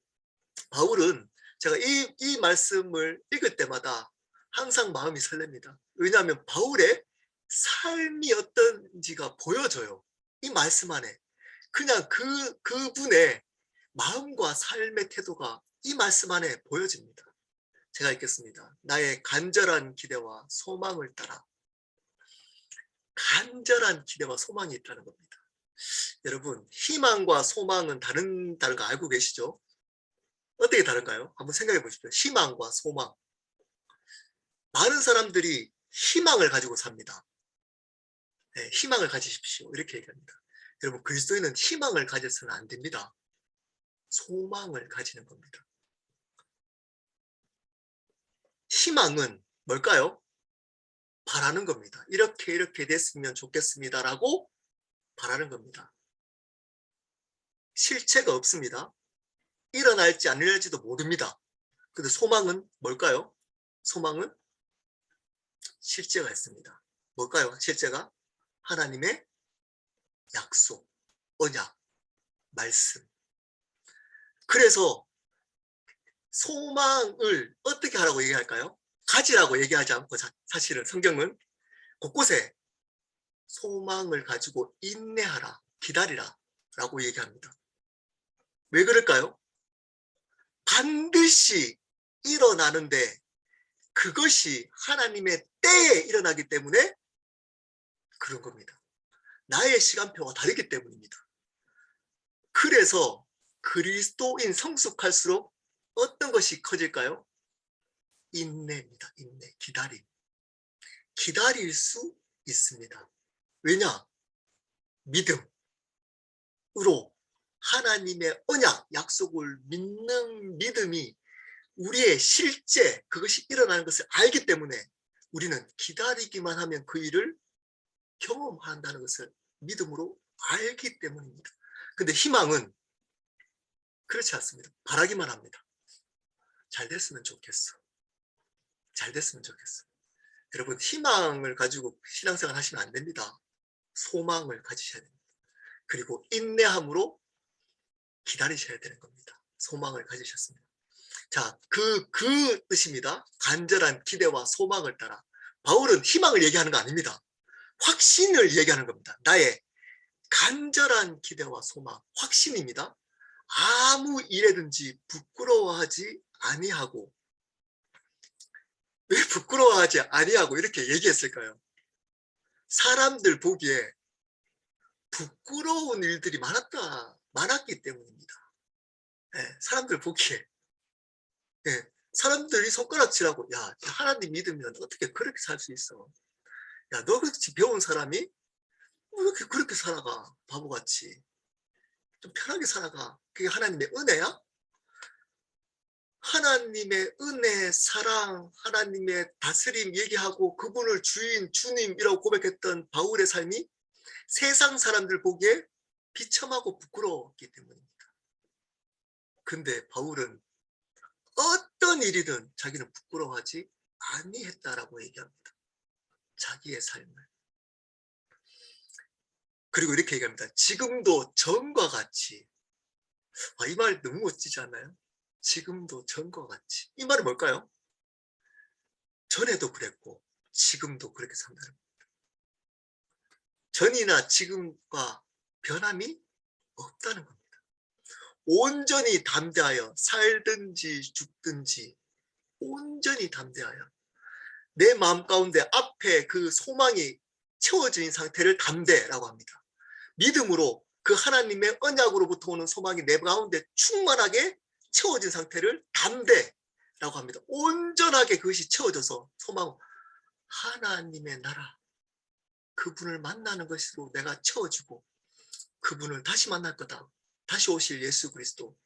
바울은 제가 이 말씀을 읽을 때마다 항상 마음이 설렙니다. 왜냐하면 바울의 삶이 어떤지가 보여져요. 이 말씀 안에. 그냥 그분의 마음과 삶의 태도가 이 말씀 안에 보여집니다. 제가 읽겠습니다. 나의 간절한 기대와 소망을 따라. 간절한 기대와 소망이 있다는 겁니다. 여러분, 희망과 소망은 다른 거 알고 계시죠? 어떻게 다른가요? 한번 생각해 보십시오. 희망과 소망. 많은 사람들이 희망을 가지고 삽니다. 네, 희망을 가지십시오. 이렇게 얘기합니다. 여러분, 그리스도인은 희망을 가져서는 안 됩니다. 소망을 가지는 겁니다. 희망은 뭘까요? 바라는 겁니다. 이렇게 됐으면 좋겠습니다라고 바라는 겁니다. 실체가 없습니다. 일어날지 안 일어날지도 모릅니다. 근데 소망은 뭘까요? 소망은 실제가 있습니다. 뭘까요? 실제가 하나님의 약속, 언약, 말씀. 그래서 소망을 어떻게 하라고 얘기할까요? 가지라고 얘기하지 않고 사실은 성경은 곳곳에 소망을 가지고 인내하라, 기다리라 라고 얘기합니다. 왜 그럴까요? 반드시 일어나는데 그것이 하나님의 때에 일어나기 때문에 그런 겁니다. 나의 시간표가 다르기 때문입니다. 그래서 그리스도인 성숙할수록 어떤 것이 커질까요? 인내입니다. 인내, 기다림. 기다릴 수 있습니다. 왜냐? 믿음으로 하나님의 언약, 약속을 믿는 믿음이 우리의 실제, 그것이 일어나는 것을 알기 때문에 우리는 기다리기만 하면 그 일을 경험한다는 것을 믿음으로 알기 때문입니다. 근데 희망은 그렇지 않습니다. 바라기만 합니다. 잘 됐으면 좋겠어. 잘 됐으면 좋겠어. 여러분, 희망을 가지고 신앙생활 하시면 안 됩니다. 소망을 가지셔야 됩니다. 그리고 인내함으로 기다리셔야 되는 겁니다. 소망을 가지셨습니다. 자, 그 뜻입니다. 간절한 기대와 소망을 따라. 바울은 희망을 얘기하는 거 아닙니다. 확신을 얘기하는 겁니다. 나의 간절한 기대와 소망, 확신입니다. 아무 일에든지 부끄러워하지 아니하고. 왜 부끄러워하지 아니하고 이렇게 얘기했을까요? 사람들 보기에 부끄러운 일들이 많았기 때문입니다. 네, 사람들 보기에. 네, 사람들이 손가락질하고, 야, 하나님 믿으면 어떻게 그렇게 살 수 있어? 야, 너 그렇게 배운 사람이 왜 이렇게 그렇게 살아가? 바보같이. 좀 편하게 살아가. 그게 하나님의 은혜야? 하나님의 은혜, 사랑, 하나님의 다스림 얘기하고 그분을 주인, 주님이라고 고백했던 바울의 삶이 세상 사람들 보기에 비참하고 부끄러웠기 때문입니다. 근데 바울은 어떤 일이든 자기는 부끄러워하지 아니했다라고 얘기합니다. 자기의 삶을. 그리고 이렇게 얘기합니다. 지금도 전과 같이. 이 말 너무 멋지지 않나요? 지금도 전과 같이. 이 말은 뭘까요? 전에도 그랬고 지금도 그렇게 산다는 겁니다. 전이나 지금과 변함이 없다는 겁니다. 온전히 담대하여 살든지 죽든지 온전히 담대하여 내 마음 가운데 앞에 그 소망이 채워진 상태를 담대라고 합니다. 믿음으로 그 하나님의 언약으로부터 오는 소망이 내 가운데 충만하게 채워진 상태를 담대라고 합니다. 온전하게 그것이 채워져서 소망, 하나님의 나라, 그분을 만나는 것으로 내가 채워지고 그분을 다시 만날 거다. 다시 오실 예수 그리스도,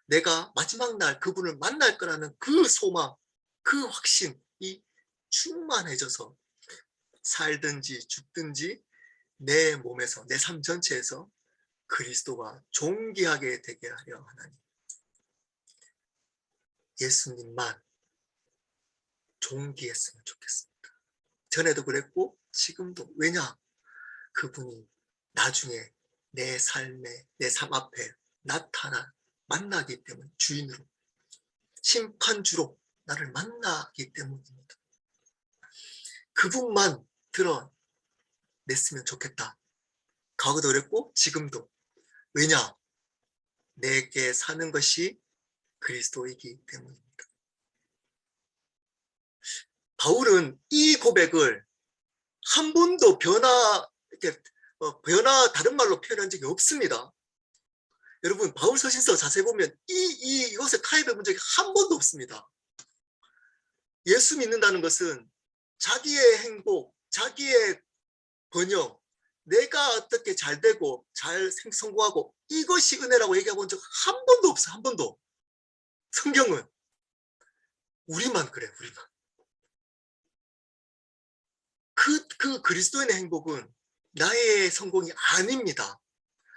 내가 마지막 날 그분을 만날 거라는 그 소망, 그 확신이 충만해져서 살든지 죽든지 내 몸에서, 내 삶 전체에서 그리스도가 존귀하게 되게 하려 하나님. 예수님만 존귀했으면 좋겠습니다. 전에도 그랬고 지금도. 왜냐? 그분이 나중에 내 삶에, 내 삶 앞에 만나기 때문에, 주인으로, 심판주로 나를 만나기 때문입니다. 그분만 드러냈으면 좋겠다. 과거도 그랬고 지금도. 왜냐? 내게 사는 것이 그리스도이기 때문입니다. 바울은 이 고백을 한 번도 다른 말로 표현한 적이 없습니다. 여러분, 바울 서신서 자세히 보면 이것에 타협해 본 적이 한 번도 없습니다. 예수 믿는다는 것은 자기의 행복, 자기의 번영, 내가 어떻게 잘 되고 잘 성공하고 이것이 은혜라고 얘기해 본 적 한 번도 없어. 한 번도. 성경은 우리만 그래. 우리만. 그 그리스도인의 행복은 나의 성공이 아닙니다.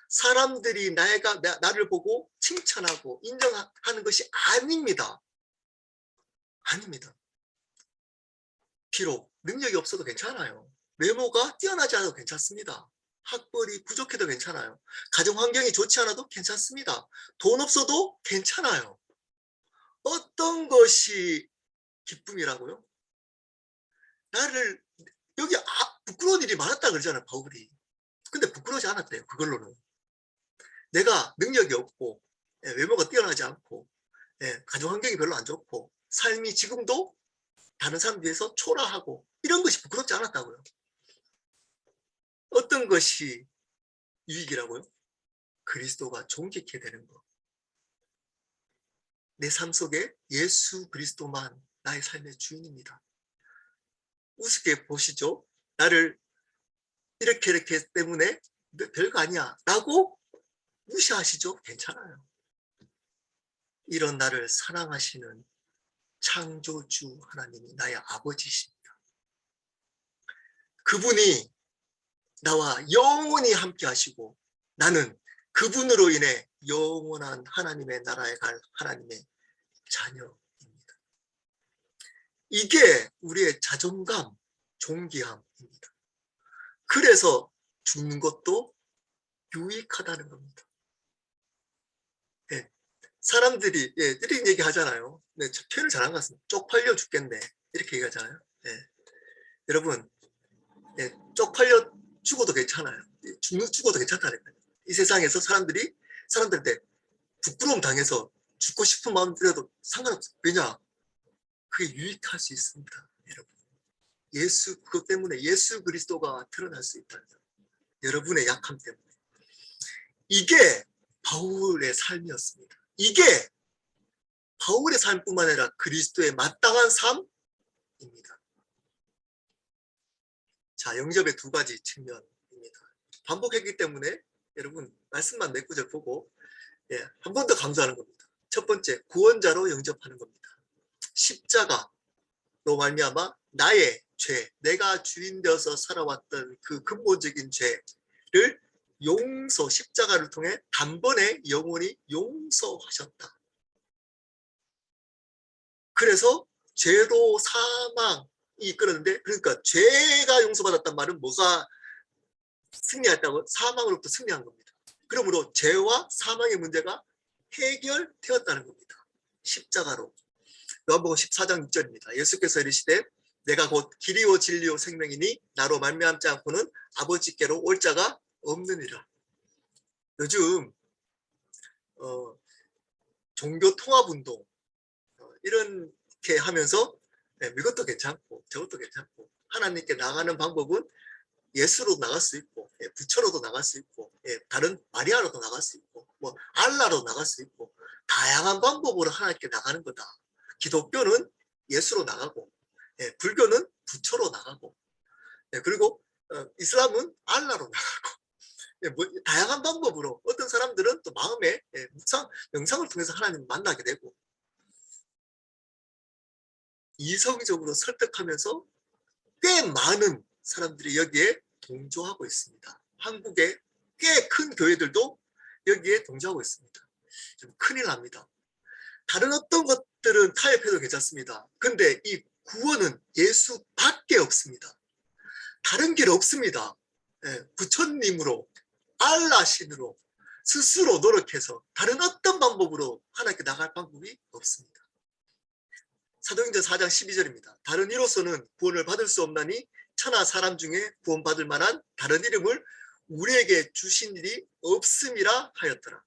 사람들이 나를 보고 칭찬하고 인정하는 것이 아닙니다. 아닙니다. 비록 능력이 없어도 괜찮아요. 외모가 뛰어나지 않아도 괜찮습니다. 학벌이 부족해도 괜찮아요. 가정 환경이 좋지 않아도 괜찮습니다. 돈 없어도 괜찮아요. 어떤 것이 기쁨이라고요? 나를 여기 부끄러운 일이 많았다 그러잖아요, 바울이. 근데 부끄러워하지 않았대요, 그걸로는. 내가 능력이 없고 외모가 뛰어나지 않고 가정 환경이 별로 안 좋고 삶이 지금도 다른 사람 비해서 초라하고 이런 것이 부끄럽지 않았다고요. 어떤 것이 유익이라고요? 그리스도가 존귀케 되는 것. 내 삶 속에 예수 그리스도만 나의 삶의 주인입니다. 우습게 보시죠. 나를 이렇게 때문에 별거 아니야 라고 무시하시죠. 괜찮아요. 이런 나를 사랑하시는 창조주 하나님이 나의 아버지십니다. 그분이 나와 영원히 함께 하시고 나는 그분으로 인해 영원한 하나님의 나라에 갈 하나님의 자녀입니다. 이게 우리의 자존감, 존귀함입니다. 그래서 죽는 것도 유익하다는 겁니다. 네. 사람들이 이런 얘기 하잖아요. 네, 표현을 잘한 것 같습니다. 쪽팔려 죽겠네 이렇게 얘기하잖아요. 네. 여러분 쪽팔려 죽어도 괜찮아요. 죽어도 괜찮다니까요. 이 세상에서 사람들한테 부끄러움 당해서 죽고 싶은 마음 들어도 상관없어요. 왜냐? 그게 유익할 수 있습니다. 여러분. 그것 때문에 예수 그리스도가 드러날 수 있다는 점. 여러분의 약함 때문에. 이게 바울의 삶이었습니다. 이게 바울의 삶뿐만 아니라 그리스도의 마땅한 삶입니다. 자, 영접의 두 가지 측면입니다. 반복했기 때문에 여러분 말씀만 몇 구절 보고 한 번 더 강조하는 겁니다. 첫 번째, 구원자로 영접하는 겁니다. 십자가로 말미암아 나의 죄, 내가 주인 되어서 살아왔던 그 근본적인 죄를 십자가를 통해 단번에 영원히 용서하셨다. 그래서 죄로 사망이 이끌었는데, 그러니까 죄가 용서받았단 말은 뭐가 승리했다고? 사망으로부터 승리한 겁니다. 그러므로 죄와 사망의 문제가 해결되었다는 겁니다. 십자가로. 요한복음 14장 6절입니다. 예수께서 이르시되 내가 곧 길이요 진리요 생명이니 나로 말미암지 않고는 아버지께로 올 자가 없느니라. 요즘 종교 통합운동 이렇게 하면서 이것도 괜찮고 저것도 괜찮고 하나님께 나가는 방법은 예수로 나갈 수 있고 부처로도 나갈 수 있고 다른 마리아로도 나갈 수 있고 뭐 알라로 나갈 수 있고 다양한 방법으로 하나님께 나가는 거다. 기독교는 예수로 나가고 불교는 부처로 나가고 그리고 이슬람은 알라로 나가고 뭐, 다양한 방법으로 어떤 사람들은 또 마음에 명상을 통해서 하나님을 만나게 되고 이성적으로 설득하면서 꽤 많은 사람들이 여기에 동조하고 있습니다. 한국의 꽤 큰 교회들도 여기에 동조하고 있습니다. 좀 큰일 납니다. 다른 어떤 것들은 타협해도 괜찮습니다. 근데 이 구원은 예수밖에 없습니다. 다른 길 없습니다. 부처님으로 알라신으로 스스로 노력해서 다른 어떤 방법으로 하나님께 나갈 방법이 없습니다. 사도행전 4장 12절입니다. 다른 이로서는 구원을 받을 수 없나니 천하 사람 중에 구원받을 만한 다른 이름을 우리에게 주신 일이 없음이라 하였더라.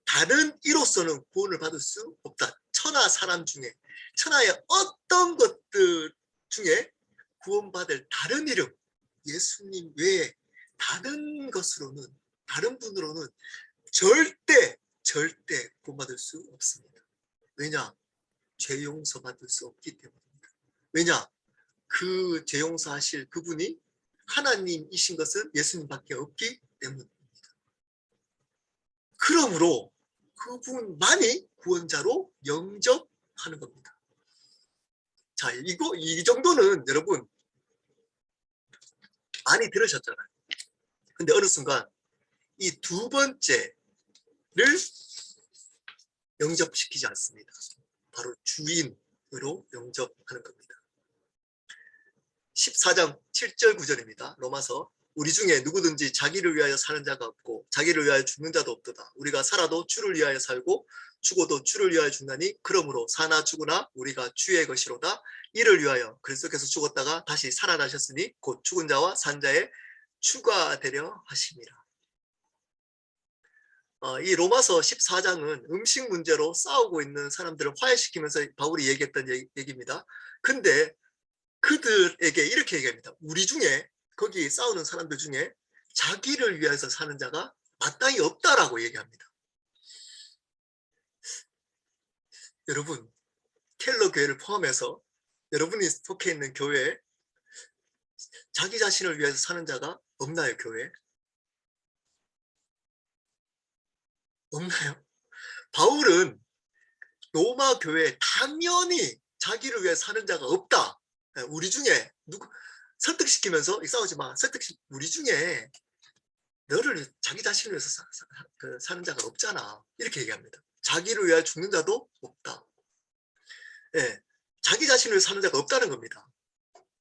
다른 이로서는 구원을 받을 수 없다. 천하 사람 중에 천하의 어떤 것들 중에 구원받을 다른 이름 예수님 외에 다른 것으로는 다른 분으로는 절대 구원받을 수 없습니다. 왜냐? 죄 용서 받을 수 없기 때문입니다. 왜냐? 그 죄 용서하실 그분이 하나님이신 것은 예수님밖에 없기 때문입니다. 그러므로 그분만이 구원자로 영접하는 겁니다. 자, 이 정도는 여러분 많이 들으셨잖아요. 근데 어느 순간 이 두 번째를 영접시키지 않습니다. 바로 주인으로 영접하는 겁니다. 14장 7절 9절입니다. 로마서 우리 중에 누구든지 자기를 위하여 사는 자가 없고 자기를 위하여 죽는 자도 없도다. 우리가 살아도 주를 위하여 살고 죽어도 주를 위하여 죽나니 그러므로 사나 죽으나 우리가 주의 것이로다. 이를 위하여 그리스도께서 죽었다가 다시 살아나셨으니 곧 죽은 자와 산 자의 주가 되려 하심이라. 이 로마서 14장은 음식 문제로 싸우고 있는 사람들을 화해시키면서 바울이 얘기했던 얘기입니다. 근데 그들에게 이렇게 얘기합니다. 우리 중에 거기 싸우는 사람들 중에 자기를 위해서 사는 자가 마땅히 없다라고 얘기합니다. 여러분, 켈러 교회를 포함해서 여러분이 속해 있는 교회에 자기 자신을 위해서 사는 자가 없나요, 교회에? 없나요? 바울은 로마 교회에 당연히 자기를 위해 사는 자가 없다. 우리 중에 누구 설득시키면서 싸우지 마. 우리 중에 너를 자기 자신을 위해서 사는 자가 없잖아. 이렇게 얘기합니다. 자기를 위하여 죽는 자도 없다. 예, 자기 자신을 위해 사는 자가 없다는 겁니다.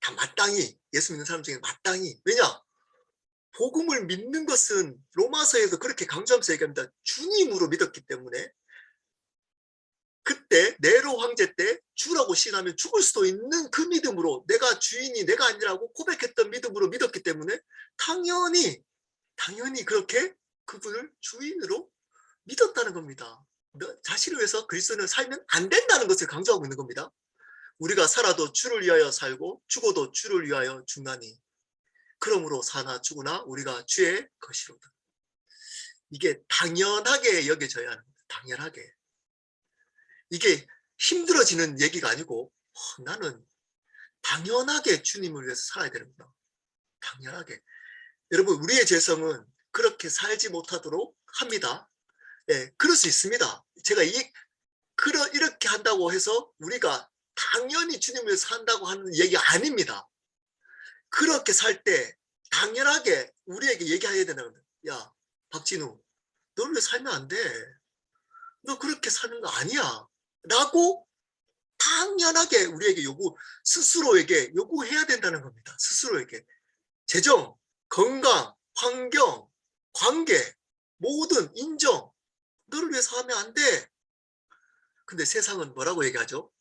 다 마땅히 예수 믿는 사람 중에 마땅히. 왜냐? 복음을 믿는 것은 로마서에서 그렇게 강조하면서 얘기합니다. 주님으로 믿었기 때문에 그때 네로 황제 때 주라고 신하면 죽을 수도 있는 그 믿음으로 내가 주인이 내가 아니라고 고백했던 믿음으로 믿었기 때문에 당연히 그렇게 그분을 주인으로 믿었다는 겁니다. 자신을 위해서 그리스도인을 살면 안 된다는 것을 강조하고 있는 겁니다. 우리가 살아도 주를 위하여 살고 죽어도 주를 위하여 죽나니 그러므로 사나 죽으나 우리가 주의 것이로다. 이게 당연하게 여겨져야 하는 겁니다. 당연하게. 이게 힘들어지는 얘기가 아니고 나는 당연하게 주님을 위해서 살아야 되는구나. 당연하게. 여러분, 우리의 죄성은 그렇게 살지 못하도록 합니다. 예, 그럴 수 있습니다. 제가 이렇게 한다고 해서 우리가 당연히 주님을 위해서 산다고 하는 얘기가 아닙니다. 그렇게 살 때 당연하게 우리에게 얘기해야 되는 겁니다. 야, 박진우, 너를 왜 살면 안 돼? 너 그렇게 사는 거 아니야. 라고 당연하게 우리에게 스스로에게 요구해야 된다는 겁니다. 스스로에게. 재정, 건강, 환경, 관계, 모든 인정. 너를 위해서 하면 안 돼. 근데 세상은 뭐라고 얘기하죠?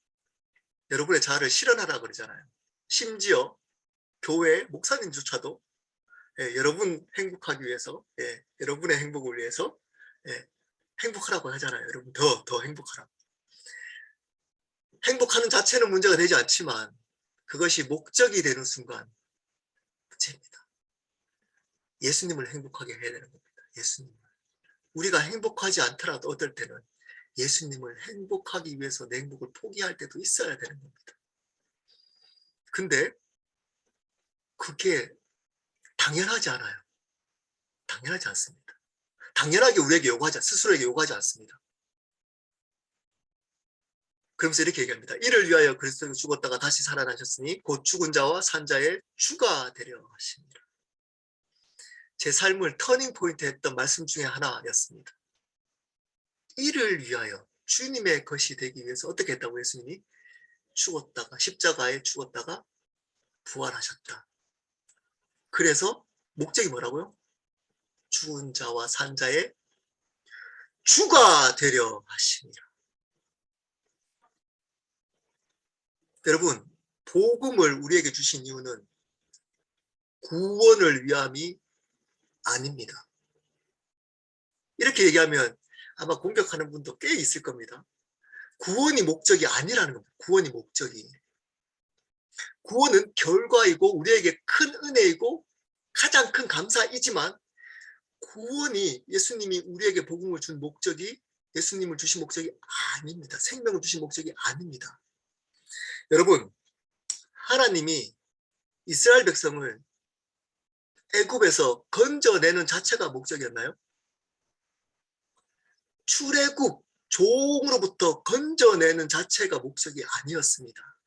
여러분의 자아를 실현하라 그러잖아요. 심지어 교회 목사님조차도 여러분 행복하기 위해서, 여러분의 행복을 위해서 행복하라고 하잖아요. 여러분 더 행복하라고. 행복하는 자체는 문제가 되지 않지만 그것이 목적이 되는 순간 문제입니다. 예수님을 행복하게 해야 되는 겁니다. 예수님을. 우리가 행복하지 않더라도 어떨 때는 예수님을 행복하기 위해서 내 행복을 포기할 때도 있어야 되는 겁니다. 근데 그게 당연하지 않아요. 당연하지 않습니다. 당연하게 우리에게 스스로에게 요구하지 않습니다. 그러면서 이렇게 얘기합니다. 이를 위하여 그리스도가 죽었다가 다시 살아나셨으니 곧 죽은 자와 산 자의 주가 되려 하십니다. 제 삶을 터닝 포인트 했던 말씀 중에 하나였습니다. 이를 위하여 주님의 것이 되기 위해서 어떻게 했다고 예수님이? 죽었다가 십자가에 죽었다가 부활하셨다. 그래서 목적이 뭐라고요? 죽은 자와 산 자의 주가 되려 하십니다. 여러분, 복음을 우리에게 주신 이유는 구원을 위함이 아닙니다. 이렇게 얘기하면 아마 공격하는 분도 꽤 있을 겁니다. 구원이 목적이 아니라는 겁니다. 구원이 목적이. 구원은 결과이고 우리에게 큰 은혜이고 가장 큰 감사이지만 구원이 예수님이 우리에게 복음을 준 목적이 예수님을 주신 목적이 아닙니다. 생명을 주신 목적이 아닙니다. 여러분, 하나님이 이스라엘 백성을 애굽에서 건져내는 자체가 목적이었나요? 출애굽 종으로부터 건져내는 자체가 목적이 아니었습니다.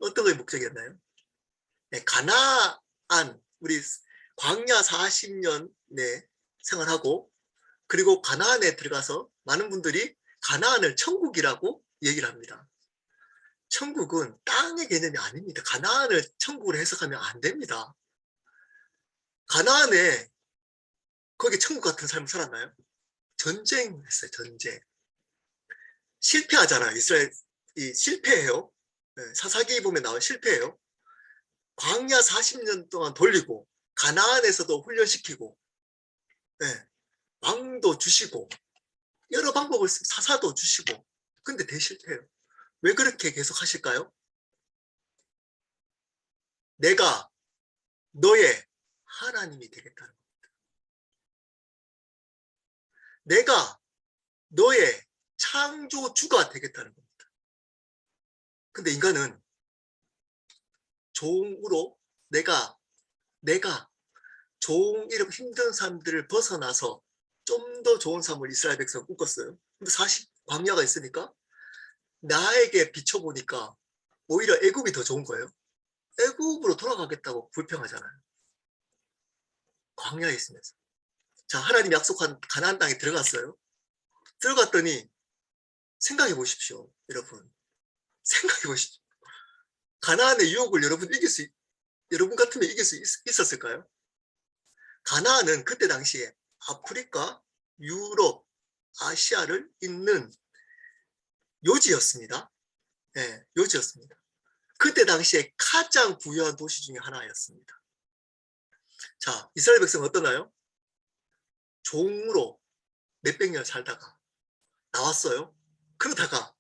어떤 게 목적이었나요? 네, 가나안, 우리 광야 40년 내 생활하고, 그리고 가나안에 들어가서 많은 분들이 가나안을 천국이라고 얘기를 합니다. 천국은 땅의 개념이 아닙니다. 가나안을 천국으로 해석하면 안 됩니다. 가나안에 거기 천국 같은 삶을 살았나요? 전쟁했어요. 전쟁. 실패하잖아요. 이스라엘이 실패해요. 사사기 보면 나와 실패해요. 광야 40년 동안 돌리고 가나안에서도 훈련시키고, 네, 왕도 주시고 여러 방법을 사사도 주시고, 근데 대실패해요. 왜 그렇게 계속 하실까요? 내가 너의 하나님이 되겠다는 겁니다. 내가 너의 창조주가 되겠다는 겁니다. 근데 인간은 종으로 내가 종 이렇게 힘든 사람들을 벗어나서 좀 더 좋은 삶을 이스라엘 백성은 꿈꿨어요. 근데 사실 광야가 있으니까 나에게 비춰보니까 오히려 애굽이 더 좋은 거예요. 애굽으로 돌아가겠다고 불평하잖아요. 광야에 있으면서. 자, 하나님 약속한 가나안 땅에 들어갔어요. 들어갔더니 생각해 보십시오, 여러분. 생각해 보십시오. 가나안의 유혹을 여러분 같으면 이길 수 있었을까요? 가나안은 그때 당시에 아프리카, 유럽, 아시아를 잇는 요지였습니다. 네, 요지였습니다. 그때 당시에 가장 부유한 도시 중에 하나였습니다. 자, 이스라엘 백성은 어떠나요? 종으로 몇백 년 살다가 나왔어요. 그러다가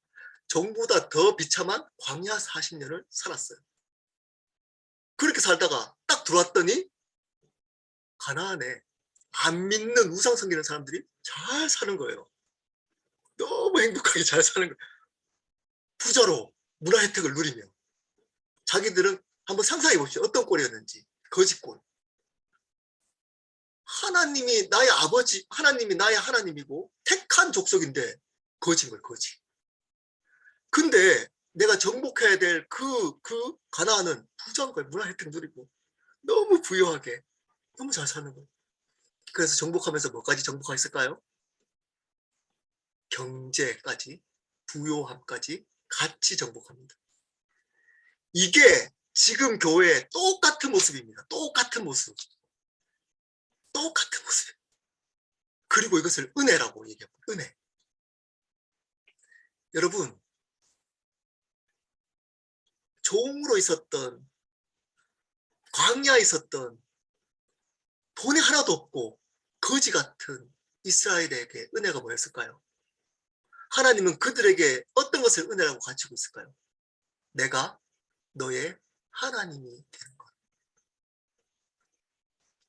종보다 더 비참한 광야 40년을 살았어요. 그렇게 살다가 딱 들어왔더니 가나안에 안 믿는 우상 섬기는 사람들이 잘 사는 거예요. 너무 행복하게 잘 사는 거예요. 부자로 문화 혜택을 누리며. 자기들은 한번 상상해 보십시오. 어떤 꼴이었는지. 거짓꼴. 하나님이 나의 아버지, 하나님이 나의 하나님이고 택한 족속인데 거짓인 거예요. 거짓. 근데 내가 정복해야 될 그 가나안은 부자인 거예요. 문화 혜택 누리고 너무 부유하게 너무 잘 사는 거예요. 그래서 정복하면서 뭐까지 정복했을까요? 경제까지, 부요함까지 같이 정복합니다. 이게 지금 교회의 똑같은 모습입니다. 똑같은 모습. 똑같은 모습. 그리고 이것을 은혜라고 얘기합니다. 은혜. 여러분, 종으로 있었던, 광야에 있었던, 돈이 하나도 없고 거지 같은 이스라엘에게 은혜가 뭐였을까요? 하나님은 그들에게 어떤 것을 은혜라고 가르치고 있을까요? 내가 너의 하나님이 되는 것.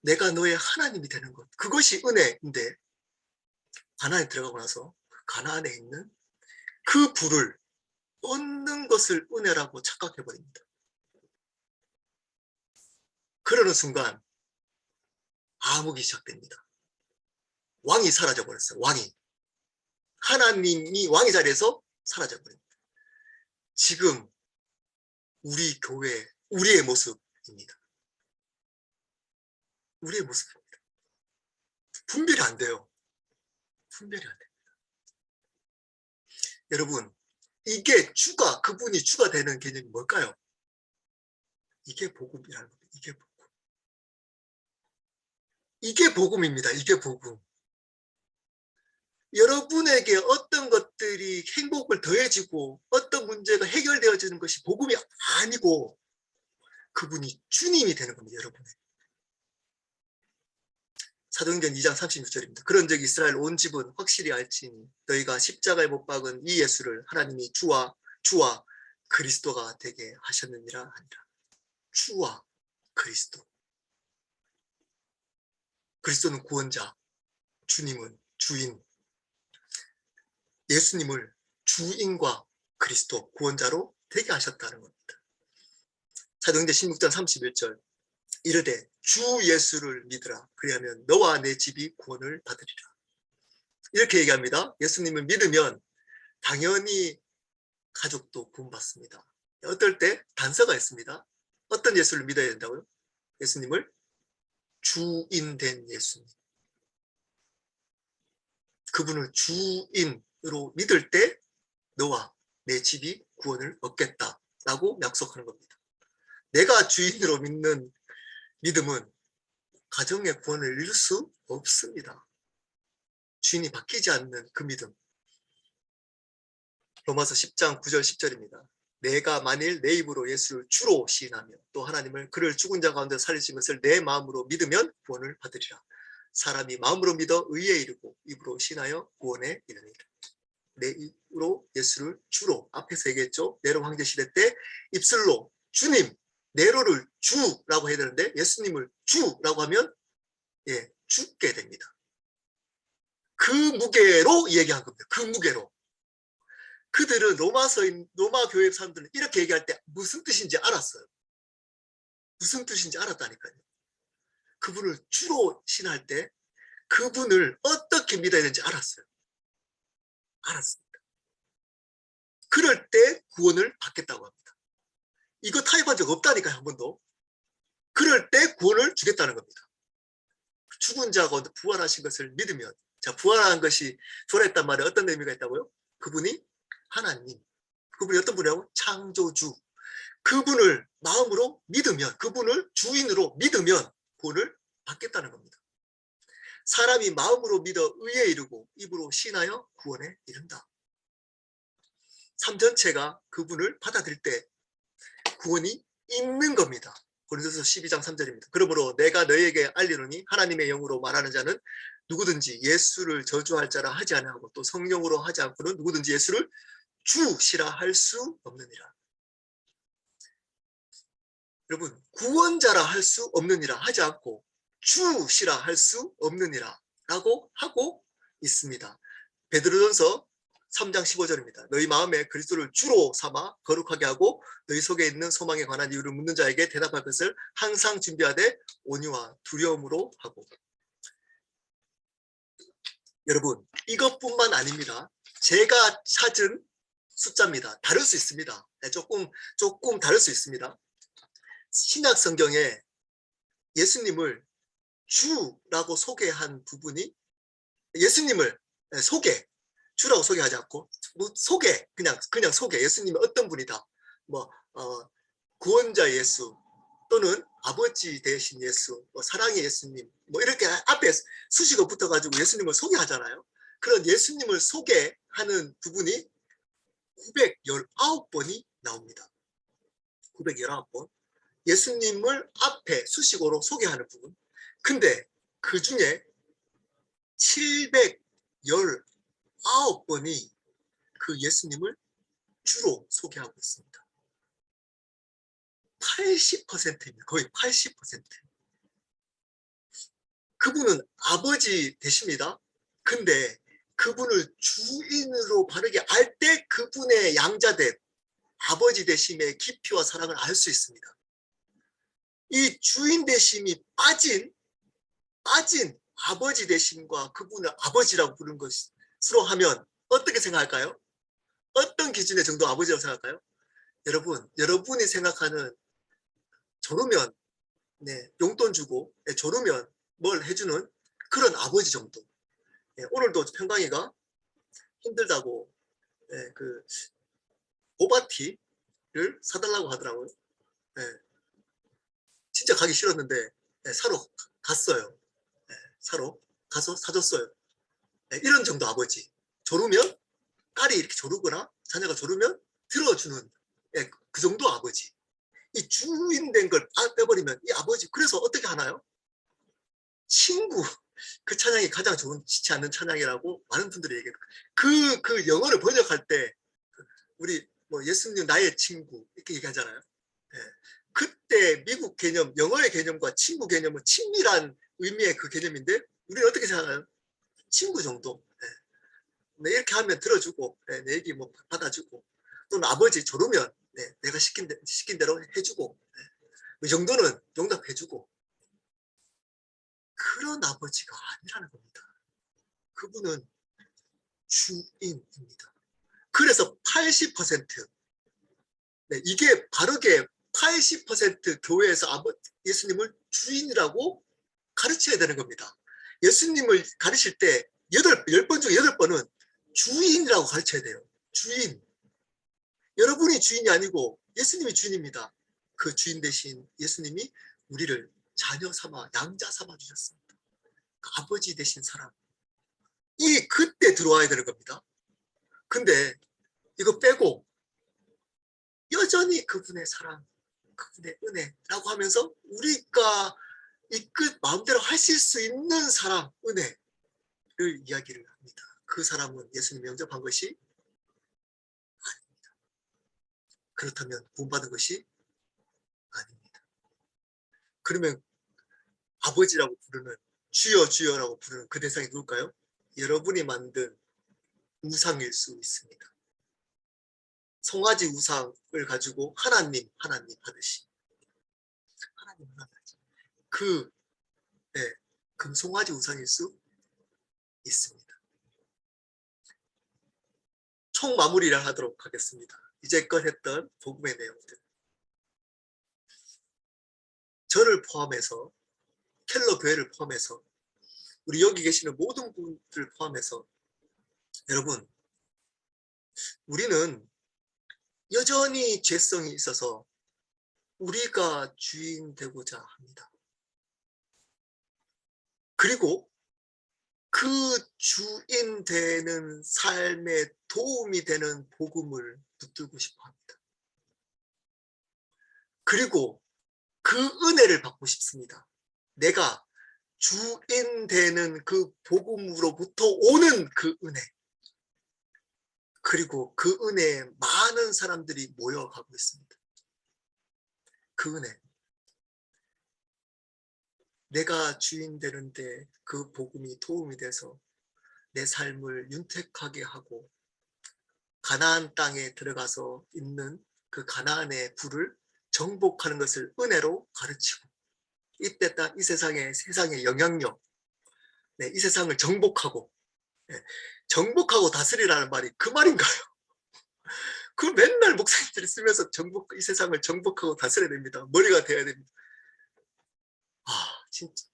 내가 너의 하나님이 되는 것. 그것이 은혜인데, 가나안에 들어가고 나서 가나안에 있는 그 부를 얻는 것을 은혜라고 착각해버립니다. 그러는 순간 암흑이 시작됩니다. 왕이 사라져버렸어요. 왕이. 하나님이 왕의 자리에서 사라져버립니다. 지금 우리 교회, 우리의 모습입니다. 우리의 모습입니다. 분별이 안 돼요. 분별이 안 됩니다. 여러분, 이게 그분이 주가 되는 개념이 뭘까요? 이게 복음이라는 겁니다. 이게 복음. 이게 복음입니다. 이게 복음. 여러분에게 어떤 것들이 행복을 더해지고 어떤 문제가 해결되어지는 것이 복음이 아니고 그분이 주님이 되는 겁니다. 여러분의. 사도행전 2장 36절입니다. 그런 적 이스라엘 온 집은 확실히 알지니 너희가 십자가에 못 박은 이 예수를 하나님이 주와 그리스도가 되게 하셨느니라 하니라. 주와 그리스도. 그리스도는 구원자, 주님은 주인. 예수님을 주인과 그리스도, 구원자로 되게 하셨다는 겁니다. 사도행전 16장 31절. 이르되 주 예수를 믿으라. 그리하면 너와 내 집이 구원을 받으리라. 이렇게 얘기합니다. 예수님을 믿으면 당연히 가족도 구원받습니다. 어떨 때 단서가 있습니다. 어떤 예수를 믿어야 된다고요? 예수님을 주인된 예수님. 그분을 주인으로 믿을 때 너와 내 집이 구원을 얻겠다라고 약속하는 겁니다. 내가 주인으로 믿는 믿음은 가정의 구원을 이룰 수 없습니다. 주인이 바뀌지 않는 그 믿음. 로마서 10장 9절 10절입니다. 내가 만일 내 입으로 예수를 주로 시인하며 또 하나님을 그를 죽은 자 가운데 살리신 것을 내 마음으로 믿으면 구원을 받으리라. 사람이 마음으로 믿어 의에 이르고 입으로 시인하여 구원에 이르니라. 내 입으로 예수를 주로, 앞에서 얘기했죠. 네로 황제 시대 때 입술로 주님, 네로를 주라고 해야 되는데 예수님을 주라고 하면 죽게 됩니다. 그 무게로 얘기한 겁니다. 그 무게로. 그들은 로마 교회 사람들은 이렇게 얘기할 때 무슨 뜻인지 알았어요. 무슨 뜻인지 알았다니까요. 그분을 주로 신할 때 그분을 어떻게 믿어야 되는지 알았어요. 알았습니다. 그럴 때 구원을 받겠다고 합니다. 이거 타협한 적 없다니까요. 한 번도. 그럴 때 구원을 주겠다는 겁니다. 죽은 자가 부활하신 것을 믿으면, 자, 부활했단 말에 어떤 의미가 있다고요? 그분이 하나님, 그분이 어떤 분이라고? 창조주. 그분을 마음으로 믿으면, 그분을 주인으로 믿으면 구원을 받겠다는 겁니다. 사람이 마음으로 믿어 의에 이르고 입으로 신하여 구원에 이른다. 삶 전체가 그분을 받아들일 때 구원이 있는 겁니다. 고린도서 12장 3절입니다. 그러므로 내가 너희에게 알리노니 하나님의 영으로 말하는 자는 누구든지 예수를 저주할 자라 하지 아니하고 또 성령으로 하지 않고는 누구든지 예수를 주시라 할 수 없느니라. 여러분, 구원자라 할 수 없느니라 하지 않고 주시라 할 수 없느니라 라고 하고 있습니다. 베드로전서 3장 15절입니다. 너희 마음에 그리스도를 주로 삼아 거룩하게 하고 너희 속에 있는 소망에 관한 이유를 묻는 자에게 대답할 것을 항상 준비하되 온유와 두려움으로 하고. 여러분, 이것뿐만 아닙니다. 제가 찾은 숫자입니다. 다를 수 있습니다. 조금 다를 수 있습니다. 신약 성경에 예수님을 주라고 소개한 부분이 예수님을 주라고 소개하지 않고 그냥 소개. 예수님이 어떤 분이다. 구원자 예수 또는 아버지 되신 예수, 사랑의 예수님, 이렇게 앞에 수식어 붙어가지고 예수님을 소개하잖아요. 그런 예수님을 소개하는 부분이 919번이 나옵니다. 919번. 예수님을 앞에 수식어로 소개하는 부분. 근데 그 중에 719번이 그 예수님을 주로 소개하고 있습니다. 80%입니다. 거의 80%. 그분은 아버지 되십니다. 근데 그분을 주인으로 바르게 알 때 그분의 양자됨, 아버지 되심의 깊이와 사랑을 알 수 있습니다. 이 주인 되심이 빠진 아버지 되심과 그분을 아버지라고 부르는 것으로 하면 어떻게 생각할까요? 어떤 기준의 정도 아버지라고 생각할까요? 여러분이 생각하는 졸으면 용돈 주고 졸으면 뭘 해주는 그런 아버지 정도. 오늘도 평강이가 힘들다고 그 보바티를 사달라고 하더라고요. 진짜 가기 싫었는데 사러 갔어요. 사러 가서 사줬어요. 이런 정도 아버지. 졸으면 딸이 이렇게 졸으거나 자녀가 졸으면 들어주는 그 정도 아버지. 이 주인 된 걸 빼버리면 이 아버지. 그래서 어떻게 하나요? 친구. 그 찬양이 가장 좋지 않는 찬양이라고 많은 분들이 얘기해요. 그 영어를 번역할 때 우리 예수님 나의 친구 이렇게 얘기하잖아요. 그때 미국 개념, 영어의 개념과 친구 개념은 친밀한 의미의 그 개념인데 우리는 어떻게 생각하나요? 친구 정도. 이렇게 하면 들어주고 내 얘기 받아주고 또는 아버지 졸으면 내가 시킨 대로 해주고 이 정도는 용납해주고, 그런 아버지가 아니라는 겁니다. 그분은 주인입니다. 그래서 80%, 네, 이게 바르게 80% 교회에서 예수님을 주인이라고 가르쳐야 되는 겁니다. 예수님을 가르칠 때 10번 중 8번은 주인이라고 가르쳐야 돼요. 주인. 여러분이 주인이 아니고 예수님이 주인입니다. 그 주인 대신 예수님이 우리를 자녀 삼아, 양자 삼아 주셨습니다. 그 아버지 되신 사람. 그때 들어와야 되는 겁니다. 근데 이거 빼고 여전히 그분의 사랑, 그분의 은혜라고 하면서 우리가 마음대로 하실 수 있는 사랑, 은혜를 이야기를 합니다. 그 사람은 예수님이 영접한 것이 아닙니다. 그렇다면 구원받은 것이 아닙니다. 그러면 아버지라고 부르는, 주여 주여라고 부르는 그 대상이 누굴까요? 여러분이 만든 우상일 수 있습니다. 송아지 우상을 가지고 하나님 하듯이 하나님 네, 금송아지 우상일 수 있습니다. 총 마무리를 하도록 하겠습니다. 이제껏 했던 복음의 내용들, 저를 포함해서, 켈러 교회를 포함해서, 우리 여기 계시는 모든 분들 포함해서, 여러분, 우리는 여전히 죄성이 있어서 우리가 주인 되고자 합니다. 그리고 그 주인 되는 삶에 도움이 되는 복음을 붙들고 싶어 합니다. 그리고 그 은혜를 받고 싶습니다. 내가 주인 되는 그 복음으로부터 오는 그 은혜, 그리고 그 은혜에 많은 사람들이 모여가고 있습니다. 그 은혜, 내가 주인 되는데 그 복음이 도움이 돼서 내 삶을 윤택하게 하고 가나안 땅에 들어가서 있는 그 가나안의 불을 정복하는 것을 은혜로 가르치고, 이때 딱 이 세상의 영향력, 이 세상을 정복하고, 정복하고 다스리라는 말이 그 말인가요? 그 맨날 목사님들이 쓰면서 이 세상을 정복하고 다스려야 됩니다. 머리가 돼야 됩니다. 진짜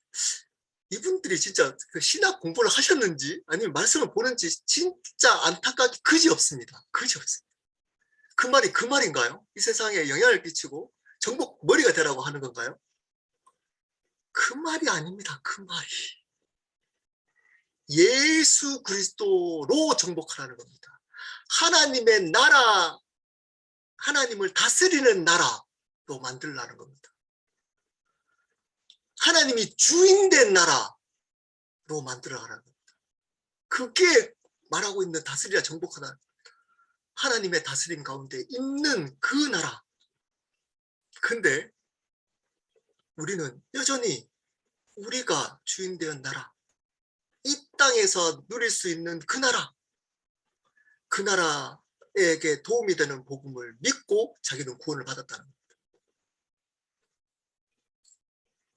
이분들이 진짜 그 신학 공부를 하셨는지 아니면 말씀을 보는지 진짜 안타깝게 그지 없습니다. 그 말이 그 말인가요? 이 세상에 영향을 끼치고 정복, 머리가 되라고 하는 건가요? 그 말이 아닙니다. 그 말이 예수 그리스도로 정복하라는 겁니다. 하나님의 나라, 하나님을 다스리는 나라로 만들라는 겁니다. 하나님이 주인된 나라로 만들어가라는 겁니다. 그게 말하고 있는 다스리라 정복하다, 하나님의 다스림 가운데 있는 그 나라. 근데 우리는 여전히 우리가 주인된 나라, 이 땅에서 누릴 수 있는 그 나라, 그 나라에게 도움이 되는 복음을 믿고 자기는 구원을 받았다는 겁니다.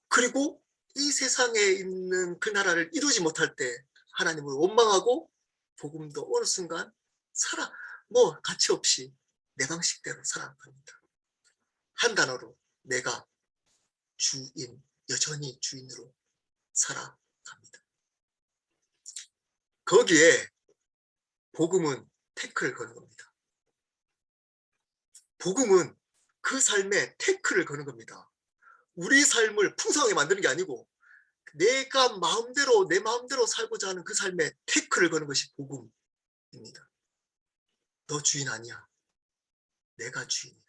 그리고 이 세상에 있는 그 나라를 이루지 못할 때 하나님을 원망하고 복음도 어느 순간 가치 없이 내 방식대로 살아갑니다. 한 단어로 내가 여전히 주인으로 살아갑니다. 거기에 복음은 태클을 거는 겁니다. 복음은 그 삶에 태클을 거는 겁니다. 우리 삶을 풍성하게 만드는 게 아니고 내가 내 마음대로 살고자 하는 그 삶에 태클을 거는 것이 복음입니다. 너 주인 아니야. 내가 주인이야.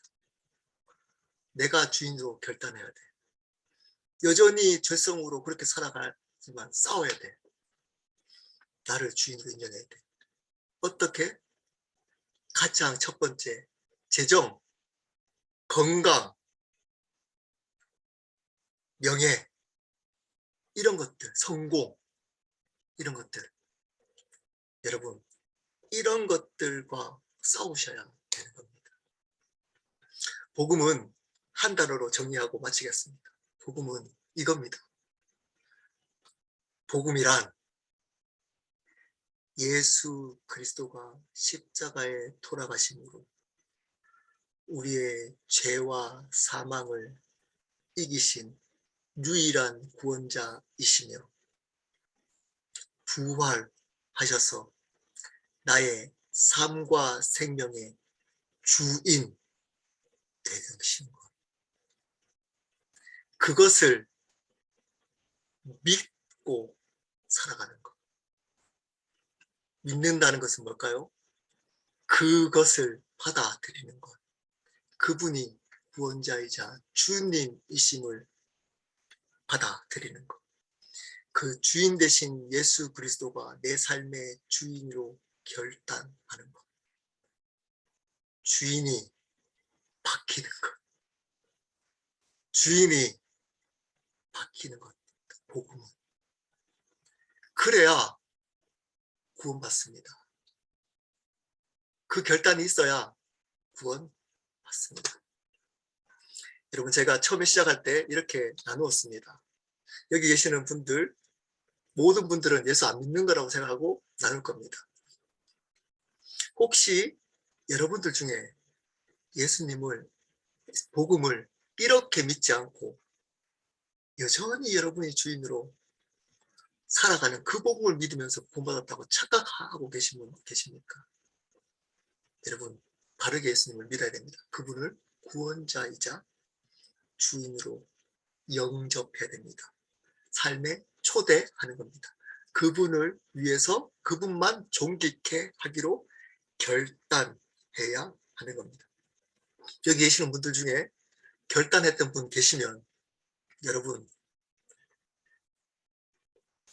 내가 주인으로 결단해야 돼. 여전히 죄성으로 그렇게 살아가지만 싸워야 돼. 나를 주인으로 인정해야 돼. 어떻게? 가장 첫 번째, 재정, 건강, 명예, 이런 것들, 성공, 이런 것들. 여러분, 이런 것들과 싸우셔야 되는 겁니다. 복음은 한 단어로 정리하고 마치겠습니다. 복음은 이겁니다. 복음이란 예수 그리스도가 십자가에 돌아가심으로 우리의 죄와 사망을 이기신 유일한 구원자이시며 부활하셔서 나의 삶과 생명의 주인 되신 것. 그것을 믿고 살아가는 것. 믿는다는 것은 뭘까요? 그것을 받아들이는 것. 그분이 구원자이자 주님이심을 받아들이는 것. 그 주인 되신 예수 그리스도가 내 삶의 주인으로 결단하는 것. 주인이 바뀌는 것. 주인이 바뀌는 것. 복음은. 그래야 구원받습니다. 그 결단이 있어야 구원받습니다. 여러분, 제가 처음에 시작할 때 이렇게 나누었습니다. 여기 계시는 분들, 모든 분들은 예수 안 믿는 거라고 생각하고 나눌 겁니다. 혹시 여러분들 중에 예수님을, 복음을 이렇게 믿지 않고 여전히 여러분이 주인으로 살아가는 그 복음을 믿으면서 구원받았다고 착각하고 계신 분 계십니까? 여러분, 바르게 예수님을 믿어야 됩니다. 그분을 구원자이자 주인으로 영접해야 됩니다. 삶에 초대하는 겁니다. 그분을 위해서 그분만 존귀케 하기로 결단해야 하는 겁니다. 여기 계시는 분들 중에 결단했던 분 계시면 여러분,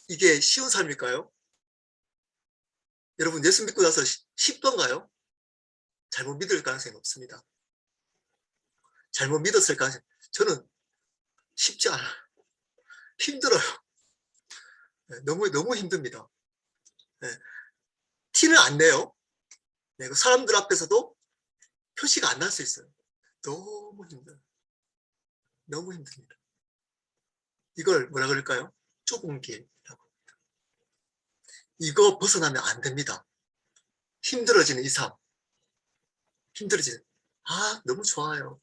이게 쉬운 삶일까요? 여러분, 예수 믿고 나서 쉽던가요? 잘못 믿을 가능성이 없습니다. 잘못 믿었을 가능성이, 저는 쉽지 않아요. 힘들어요. 너무 힘듭니다. 네. 티는 안 내요. 네, 사람들 앞에서도 표시가 안 날 수 있어요. 너무 힘들어요. 너무 힘듭니다. 이걸 뭐라 그럴까요? 좁은 길이라고 합니다. 이거 벗어나면 안 됩니다. 힘들어지는 이 삶. 힘들어지는. 너무 좋아요.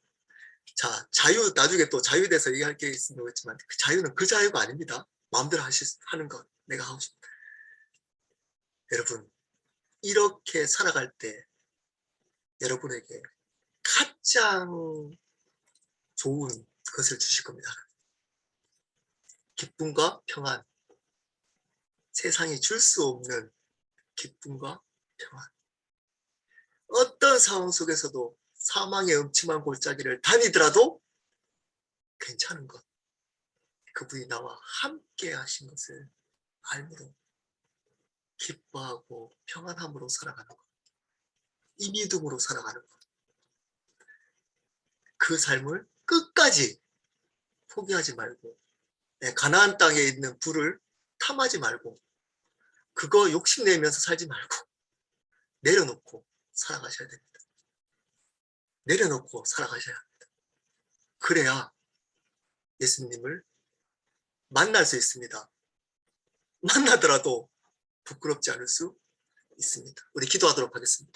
자, 자유, 나중에 또 자유에 대해서 얘기할 게 있으면 모르겠지만, 그 자유는 그 자유가 아닙니다. 마음대로 하는 것. 내가 하고 싶다. 여러분, 이렇게 살아갈 때 여러분에게 가장 좋은 것을 주실 겁니다. 기쁨과 평안. 세상이 줄 수 없는 기쁨과 평안. 어떤 상황 속에서도 사망의 음침한 골짜기를 다니더라도 괜찮은 것. 그분이 나와 함께 하신 것을 알므로 기뻐하고 평안함으로 살아가는 것. 이 믿음으로 살아가는 것. 그 삶을 끝까지 포기하지 말고, 가나안 땅에 있는 부를 탐하지 말고, 그거 욕심내면서 살지 말고 내려놓고 살아가셔야 됩니다. 내려놓고 살아가셔야 합니다. 그래야 예수님을 만날 수 있습니다. 만나더라도 부끄럽지 않을 수 있습니다. 우리 기도하도록 하겠습니다.